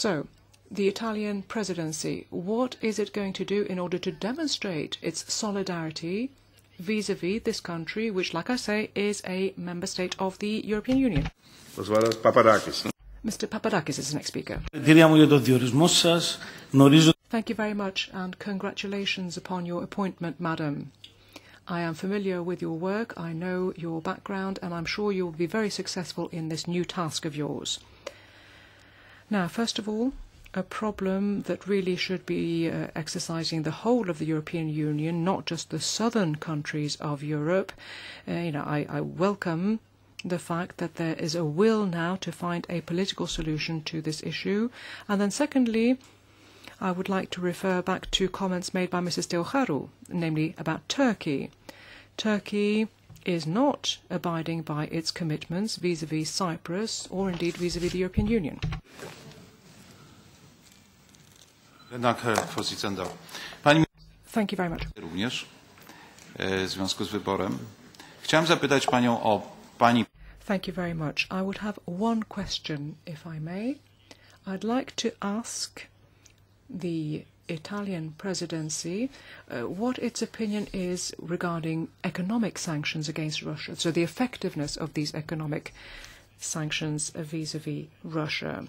So, the Italian presidency, what is it going to do in order to demonstrate its solidarity vis-à-vis this country, which, like I say, is a member state of the European Union? Papadakis. Mr. Papadakis is the next speaker. Thank you very much, and congratulations upon your appointment, Madam. I am familiar with your work, I know your background, and I'm sure you will be very successful in this new task of yours. Now, first of all, a problem that really should be exercising the whole of the European Union, not just the southern countries of Europe. I welcome the fact that there is a will now to find a political solution to this issue. And then secondly, I would like to refer back to comments made by Mrs. Teocharu, namely about Turkey. Turkey is not abiding by its commitments vis-à-vis Cyprus or indeed vis-à-vis the European Union. Pani Thank you very much. również w związku z wyborem Chciałem zapytać panią o pani... Thank you very much. I would have one question, if I may. I'd like to ask the Italian presidency what its opinion is regarding economic sanctions against Russia, so the effectiveness of these economic sanctions vis-à-vis Russia.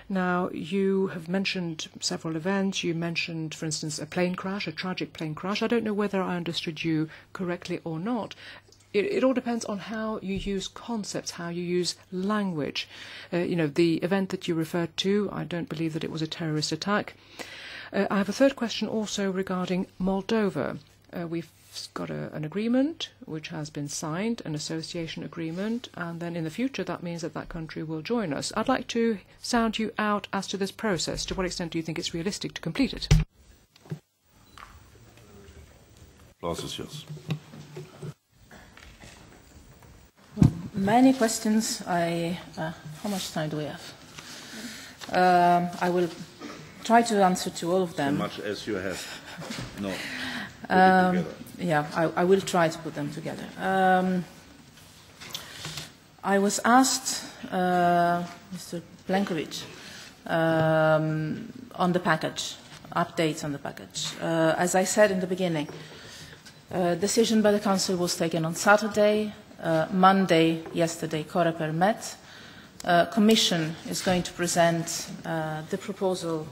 Now, you have mentioned several events. You mentioned, for instance, a plane crash, a tragic plane crash. I don't know whether I understood you correctly or not. It all depends on how you use concepts, how you use language. You know, the event that you referred to, I don't believe that it was a terrorist attack. I have a third question also regarding Moldova. We've got an agreement which has been signed, an association agreement, and then in the future that means that that country will join us. I'd like to sound you out as to this process. To what extent do you think it's realistic to complete it? Floor is yours. Many questions. How much time do we have? I will try to answer to all of them. As much as you have. No. Yeah, I will try to put them together. I was asked, Mr. Plenković, on the package, updates on the package. As I said in the beginning, decision by the Council was taken on Saturday. Monday, yesterday, Coreper met. Commission is going to present the proposal,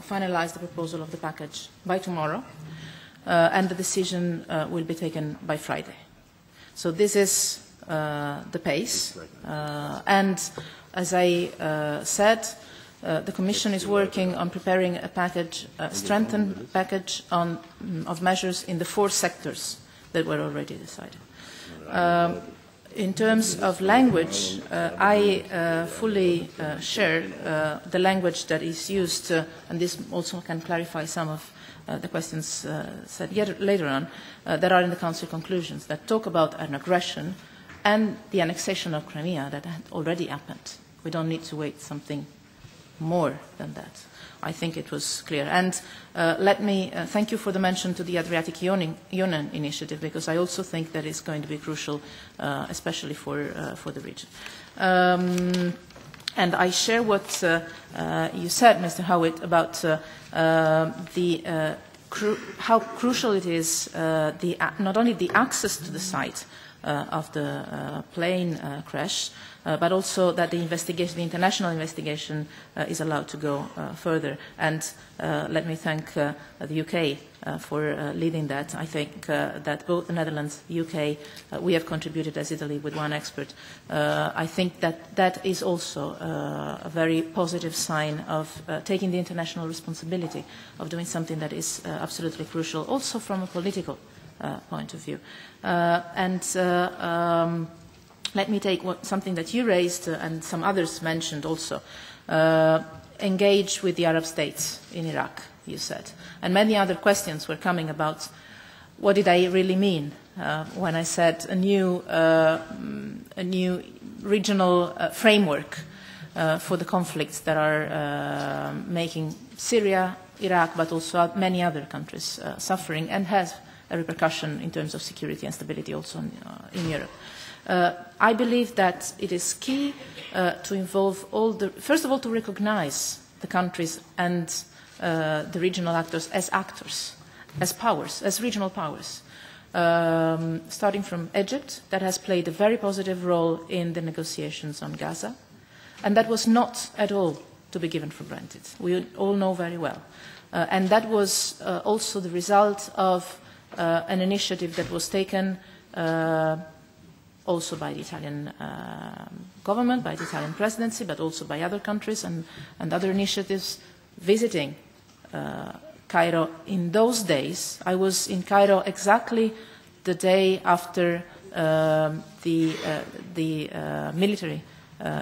finalize the proposal of the package by tomorrow, and the decision will be taken by Friday. So this is the pace. And as I said, the Commission is working on preparing a package, a strengthened package of measures in the 4 sectors that were already decided. In terms of language, I fully share the language that is used, and this also can clarify some of the questions said later on, that are in the Council conclusions, that talk about an aggression and the annexation of Crimea that had already happened. We don't need to wait something more than that. I think it was clear. And let me thank you for the mention to the Adriatic Union initiative, because I also think that is going to be crucial, especially for the region. And I share what you said, Mr. Howitt, about how crucial it is not only the access to the site of the plane crash, but also that the investigation, the international investigation, is allowed to go further. And let me thank the UK for leading that. I think that both the Netherlands, the UK, we have contributed as Italy with 1 expert. I think that that is also a very positive sign of taking the international responsibility of doing something that is absolutely crucial, also from a political point of view. Let me take something that you raised and some others mentioned also. Engage with the Arab states in Iraq, you said. And many other questions were coming about what did I really mean when I said a new regional framework for the conflicts that are making Syria, Iraq, but also many other countries suffering, and has a repercussion in terms of security and stability also in Europe. I believe that it is key to involve first of all, to recognize the countries and the regional actors, as powers, as regional powers. Starting from Egypt, that has played a very positive role in the negotiations on Gaza, and that was not at all to be given for granted. We all know very well. And that was also the result of an initiative that was taken also by the Italian government, by the Italian presidency, but also by other countries and other initiatives visiting Cairo. In those days, I was in Cairo exactly the day after the military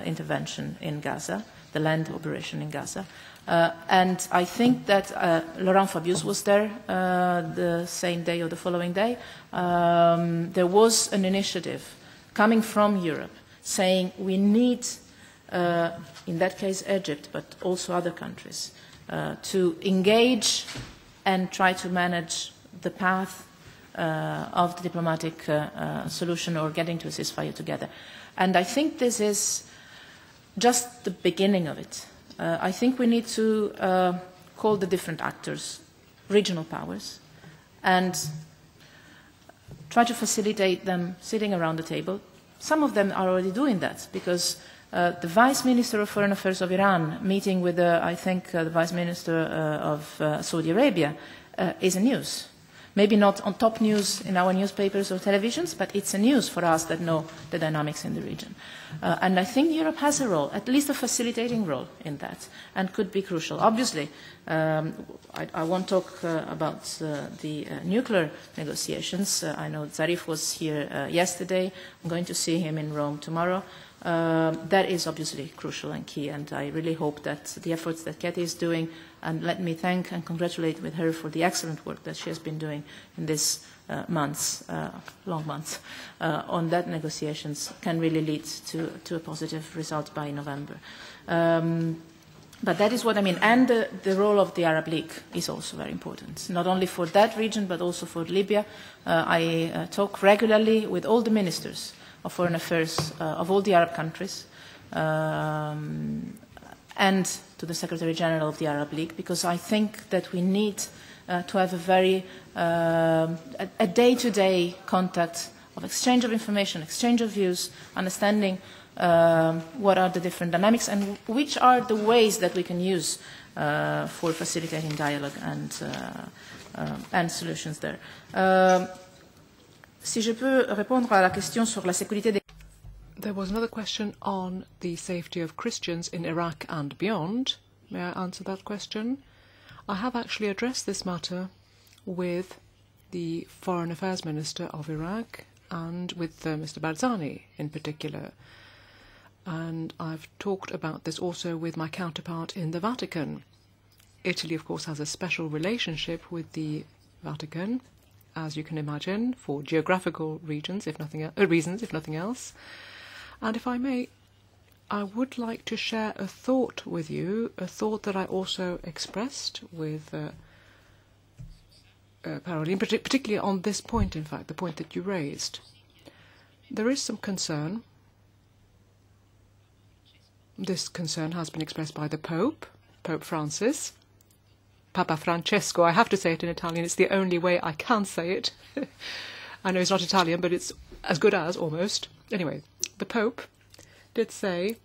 intervention in Gaza, the land operation in Gaza. And I think that Laurent Fabius was there the same day or the following day. There was an initiative coming from Europe saying we need, in that case Egypt, but also other countries, to engage and try to manage the path of the diplomatic solution or getting to a ceasefire together. And I think this is just the beginning of it. I think we need to call the different actors, regional powers, and try to facilitate them sitting around the table. Some of them are already doing that, because the Vice Minister of Foreign Affairs of Iran meeting with, I think, the Vice Minister of Saudi Arabia is a news. Maybe not on top news in our newspapers or televisions, but it's a news for us that know the dynamics in the region. And I think Europe has a role, at least a facilitating role in that, and could be crucial. Obviously, I won't talk about the nuclear negotiations. I know Zarif was here yesterday. I'm going to see him in Rome tomorrow. That is obviously crucial and key, and I really hope that the efforts that Katie is doing, and let me thank and congratulate with her for the excellent work that she has been doing in these months, long months, on that negotiations, can really lead to a positive result by November. But that is what I mean. And the role of the Arab League is also very important, not only for that region, but also for Libya. I talk regularly with all the ministers of foreign affairs of all the Arab countries, and to the Secretary General of the Arab League, because I think that we need to have a very a day-to-day contact of exchange of information, exchange of views, understanding what are the different dynamics and which are the ways that we can use for facilitating dialogue and solutions there. Si je peux répondre à la question sur la sécurité des... There was another question on the safety of Christians in Iraq and beyond. May I answer that question? I have actually addressed this matter with the Foreign Affairs Minister of Iraq and with Mr. Barzani in particular. And I've talked about this also with my counterpart in the Vatican. Italy, of course, has a special relationship with the Vatican, as you can imagine, for geographical reasons, if nothing else. And if I may, I would like to share a thought with you, a thought that I also expressed with Caroline, particularly on this point, in fact, the point that you raised. There is some concern. This concern has been expressed by the Pope, Pope Francis, Papa Francesco. I have to say it in Italian. It's the only way I can say it. I know it's not Italian, but it's as good as, almost. Anyway, the Pope did say,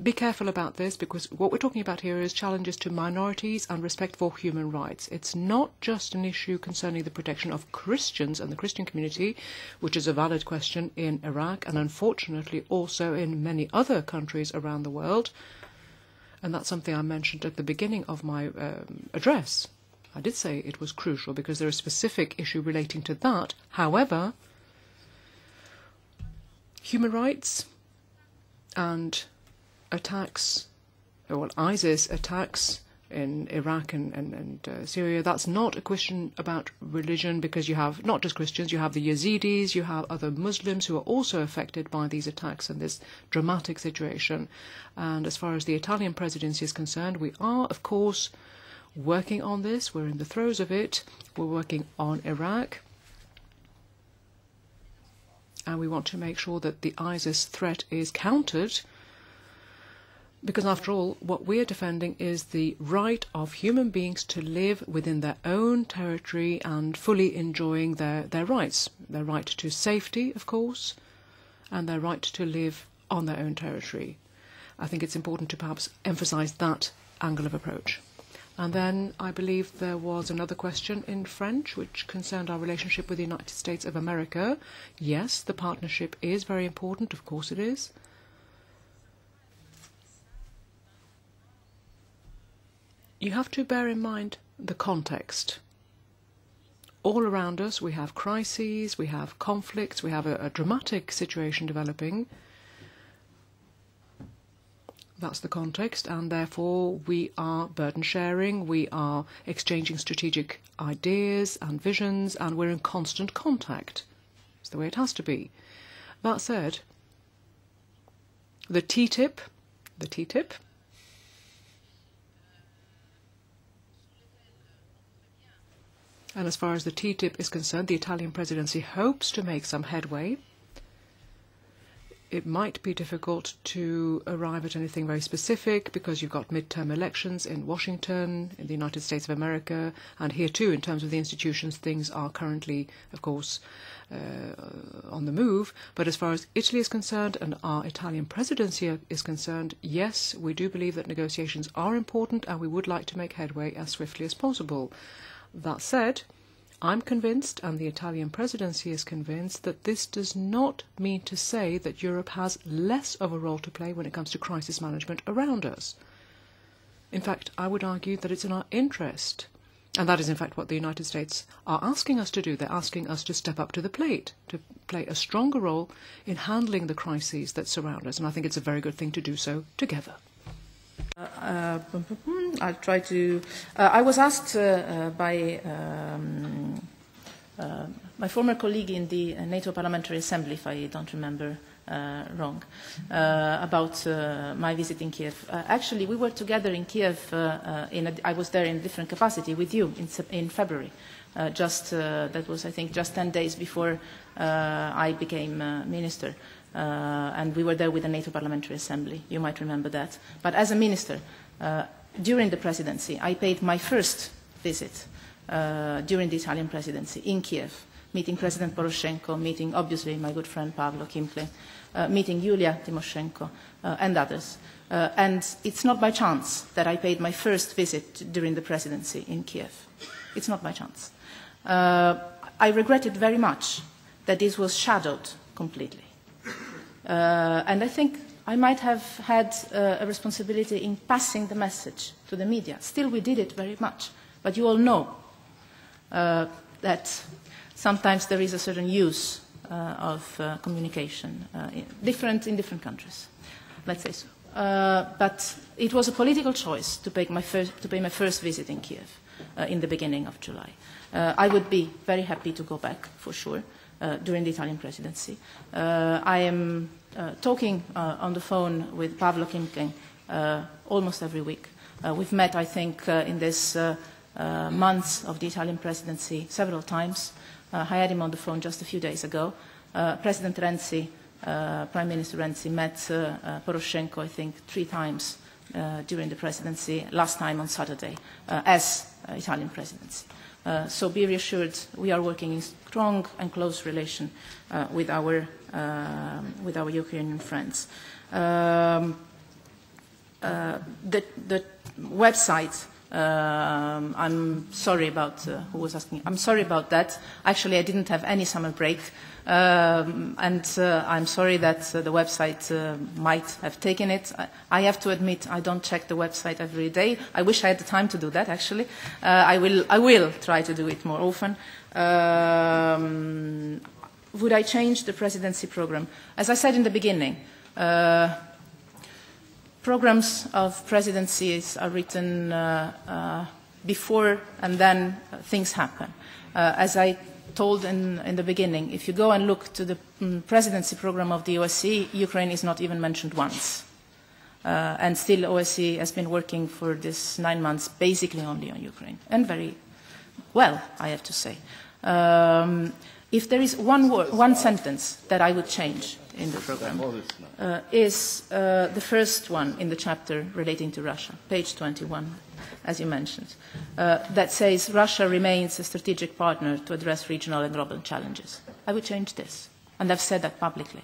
be careful about this, because what we're talking about here is challenges to minorities and respect for human rights. It's not just an issue concerning the protection of Christians and the Christian community, which is a valid question in Iraq and unfortunately also in many other countries around the world. And that's something I mentioned at the beginning of my address. I did say it was crucial because there is a specific issue relating to that. However, human rights and attacks, well, ISIS attacks in Iraq and Syria, that's not a question about religion, because you have not just Christians, you have the Yazidis, you have other Muslims who are also affected by these attacks and this dramatic situation. And as far as the Italian presidency is concerned, we are, of course, working on this. We're in the throes of it. We're working on Iraq. And we want to make sure that the ISIS threat is countered, because after all, what we're defending is the right of human beings to live within their own territory and fully enjoying their rights. Their right to safety, of course, and their right to live on their own territory. I think it's important to perhaps emphasize that angle of approach. And then I believe there was another question in French which concerned our relationship with the United States of America. Yes, the partnership is very important, of course it is. You have to bear in mind the context. All around us we have crises, we have conflicts, we have a dramatic situation developing. That's the context, and therefore we are burden sharing, we are exchanging strategic ideas and visions, and we're in constant contact. It's the way it has to be. That said, the TTIP, And as far as the TTIP is concerned, the Italian presidency hopes to make some headway. It might be difficult to arrive at anything very specific because you've got midterm elections in Washington, in the United States of America, and here too, in terms of the institutions, things are currently, of course, on the move. But as far as Italy is concerned and our Italian presidency is concerned, yes, we do believe that negotiations are important and we would like to make headway as swiftly as possible. That said, I'm convinced, and the Italian presidency is convinced, that this does not mean to say that Europe has less of a role to play when it comes to crisis management around us. In fact, I would argue that it's in our interest, and that is in fact what the United States are asking us to do. They're asking us to step up to the plate, to play a stronger role in handling the crises that surround us, and I think it's a very good thing to do so together. I'll try to. I was asked by my former colleague in the NATO Parliamentary Assembly, if I don't remember wrong, about my visit in Kiev. Actually, we were together in Kiev. I was there in a different capacity with you in February. That was, I think, just 10 days before I became minister. And we were there with the NATO Parliamentary Assembly. You might remember that. But as a minister, during the presidency, I paid my first visit during the Italian presidency in Kiev, meeting President Poroshenko, meeting, obviously, my good friend Pavlo Kimple, meeting Yulia Tymoshenko, and others. And it's not by chance that I paid my first visit during the presidency in Kiev. It's not by chance. I regretted very much that this was shadowed completely. And I think I might have had a responsibility in passing the message to the media. Still, we did it very much. But you all know that sometimes there is a certain use of communication in different countries, let's say so. But it was a political choice to pay my first visit in Kiev in the beginning of July. I would be very happy to go back, for sure. During the Italian presidency. I am talking on the phone with Pavlo Kimke almost every week. We've met, I think, in this months of the Italian presidency several times. I had him on the phone just a few days ago. President Renzi, Prime Minister Renzi, met Poroshenko, I think, 3 times during the presidency, last time on Saturday, as Italian presidency. So be reassured, we are working in strong and close relation with our Ukrainian friends. The website, I'm sorry about who was asking. I'm sorry about that. Actually, I didn't have any summer break, and I'm sorry that the website might have taken it. I have to admit, I don't check the website every day. I wish I had the time to do that. Actually, I will try to do it more often. Would I change the presidency program? As I said in the beginning. Programs of presidencies are written before and then things happen. As I told in the beginning, if you go and look to the presidency program of the OSCE, Ukraine is not even mentioned once. And still OSCE has been working for this 9 months basically only on Ukraine. And very well, I have to say. If there is one sentence that I would change in the program, is the first one in the chapter relating to Russia, page 21, as you mentioned, that says Russia remains a strategic partner to address regional and global challenges. I would change this, and I've said that publicly.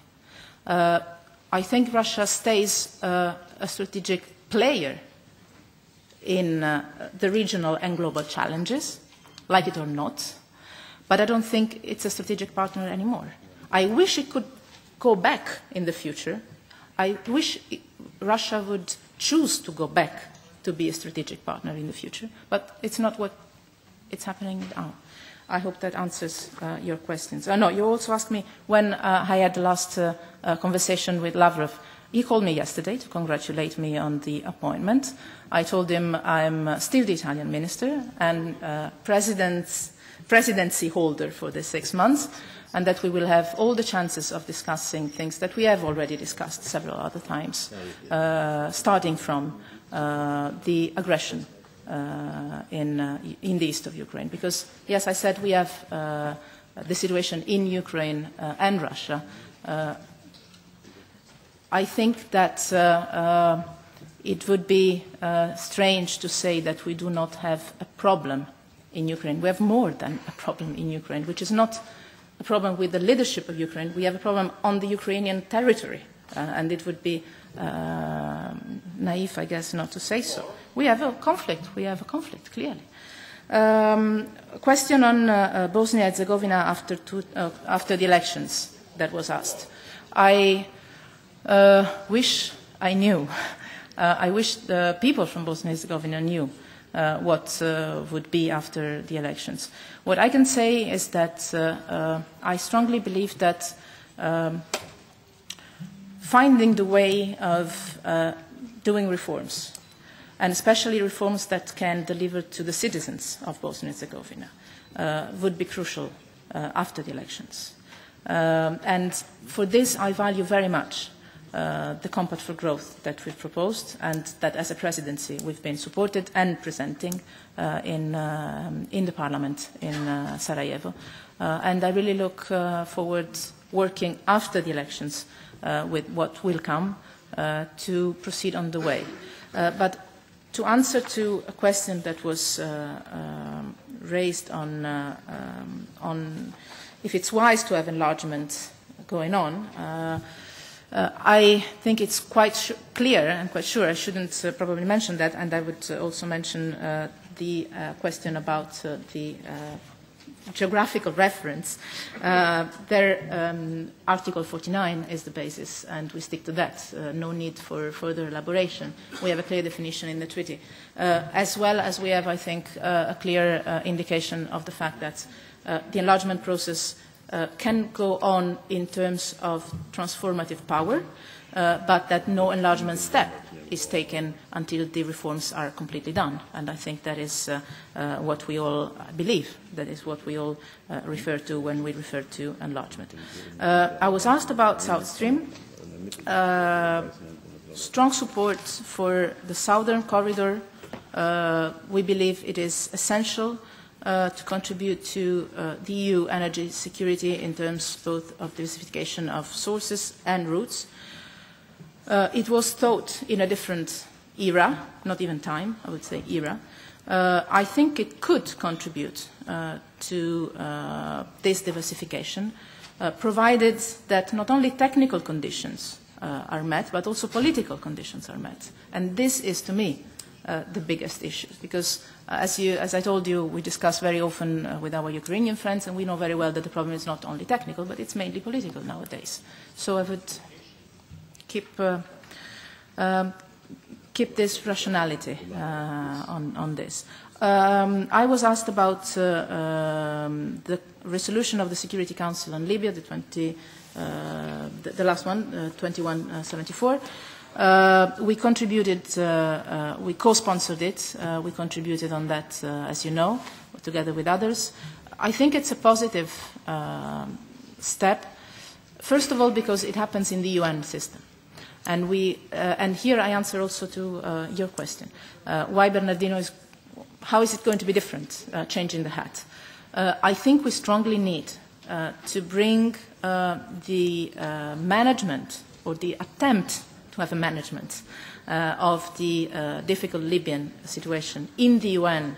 I think Russia stays a strategic player in the regional and global challenges, like it or not, but I don't think it's a strategic partner anymore. I wish it could go back in the future. I wish Russia would choose to go back to be a strategic partner in the future, but it's not what it's happening now. I hope that answers your questions. No, you also asked me when I had the last conversation with Lavrov. He called me yesterday to congratulate me on the appointment. I told him I'm still the Italian minister and presidency holder for the 6 months, and that we will have all the chances of discussing things that we have already discussed several other times, starting from the aggression in the east of Ukraine. Because, yes, I said we have the situation in Ukraine and Russia. I think that it would be strange to say that we do not have a problem in Ukraine. We have more than a problem in Ukraine, which is not a problem with the leadership of Ukraine. We have a problem on the Ukrainian territory, and it would be naive, I guess, not to say so. We have a conflict. We have a conflict, clearly. A question on Bosnia-Herzegovina after the elections that was asked. I wish I knew. I wish the people from Bosnia-Herzegovina knew what would be after the elections. What I can say is that I strongly believe that finding the way of doing reforms, and especially reforms that can deliver to the citizens of Bosnia-Herzegovina, would be crucial after the elections. And for this, I value very much the Compact for Growth that we've proposed and that as a presidency we've been supported and presenting in the parliament in Sarajevo. And I really look forward working after the elections with what will come to proceed on the way. But to answer to a question that was raised on if it's wise to have enlargement going on, I think it's quite clear and quite sure, I shouldn't probably mention that, and I would also mention the question about the geographical reference. Article 49 is the basis, and we stick to that. No need for further elaboration. We have a clear definition in the treaty, as well as we have, I think, a clear indication of the fact that the enlargement process can go on in terms of transformative power, but that no enlargement step is taken until the reforms are completely done. And I think that is what we all believe. That is what we all refer to when we refer to enlargement. I was asked about South Stream. Strong support for the southern corridor. We believe it is essential to contribute to the EU energy security in terms both of diversification of sources and routes. It was thought in a different era, not even time, I would say era. I think it could contribute to this diversification, provided that not only technical conditions are met, but also political conditions are met. And this is, to me, the biggest issue, because as I told you, we discuss very often with our Ukrainian friends, and we know very well that the problem is not only technical, but it's mainly political nowadays. So I would keep this rationality on this. I was asked about the resolution of the Security Council on Libya, the last one, 2174. We contributed, we co-sponsored it, we contributed on that, as you know, together with others. I think it's a positive step, first of all because it happens in the UN system. And here I answer also to your question. Why Bernardino is, how is it going to be different, changing the hat? I think we strongly need to bring the management or the attempt to have a management of the difficult Libyan situation in the UN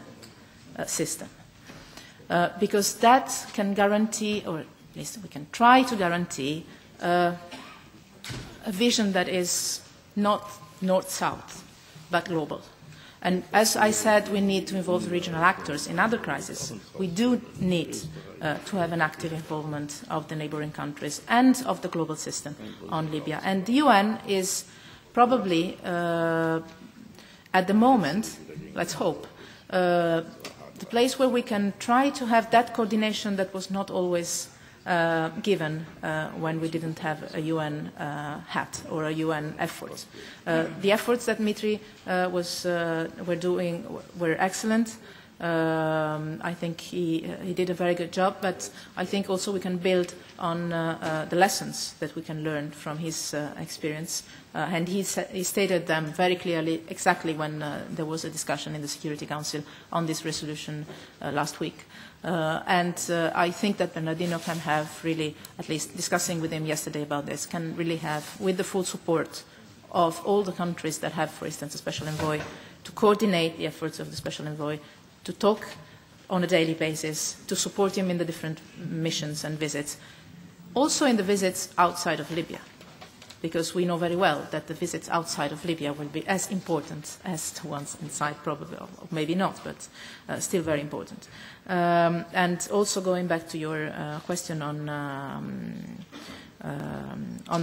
system. Because that can guarantee, or at least we can try to guarantee, a vision that is not north-south, but global. And as I said, we need to involve regional actors in other crises. We do need to have an active involvement of the neighboring countries and of the global system on Libya. And the UN is probably, at the moment, let's hope, the place where we can try to have that coordination that was not always given when we didn't have a UN hat or a UN effort. The efforts that Dmitry were doing were excellent. I think he did a very good job, but I think also we can build on the lessons that we can learn from his experience. And he stated them very clearly exactly when there was a discussion in the Security Council on this resolution last week. And I think that Bernardino can have really, at least discussing with him yesterday about this, can really have, with the full support of all the countries that have, for instance, a special envoy, to coordinate the efforts of the special envoy, to talk on a daily basis, to support him in the different missions and visits, also in the visits outside of Libya, because we know very well that the visits outside of Libya will be as important as the ones inside, probably, or maybe not, but still very important. And also going back to your question on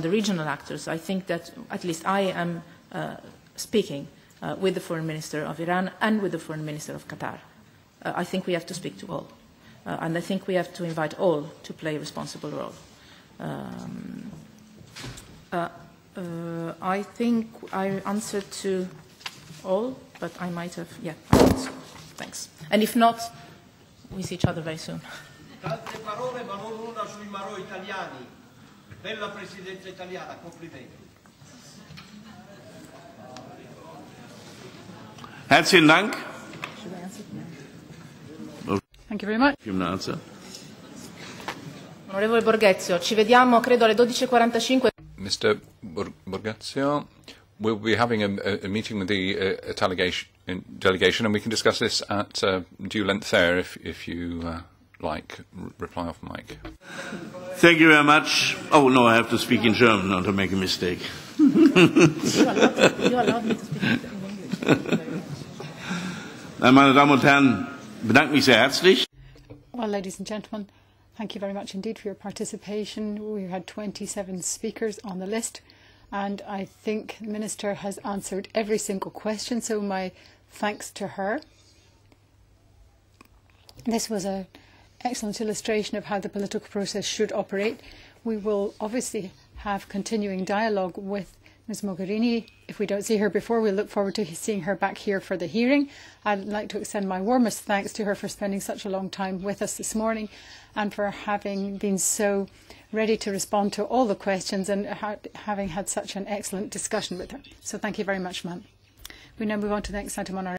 the regional actors, I think that at least I am speaking with the Foreign Minister of Iran and with the Foreign Minister of Qatar. I think we have to speak to all. And I think we have to invite all to play a responsible role. I think I answered to all, but I might have, yeah, I think so. Thanks. And if not, we see each other very soon. Tante parole, ma non una sui marò italiani. Bella presidenza italiana, complimenti. Herzlichen Dank. Thank you very much. Onorevole Borghezio, ci vediamo credo alle 12:45. Mr. Borghezio, we'll be having a meeting with the delegation, and we can discuss this at due length there if you like. Reply off mic. Thank you very much. Oh, no, I have to speak in German not to make a mistake. You allowed me to speak in English. Meine Damen und Herren, bedanke mich sehr herzlich. Well, ladies and gentlemen, thank you very much indeed for your participation. We had 27 speakers on the list, and I think the Minister has answered every single question, so my thanks to her. This was an excellent illustration of how the political process should operate. We will obviously have continuing dialogue with Ms. Mogherini. If we don't see her before, we'll look forward to seeing her back here for the hearing. I'd like to extend my warmest thanks to her for spending such a long time with us this morning and for having been so ready to respond to all the questions and having had such an excellent discussion with her. So thank you very much, ma'am. We now move on to the next item on our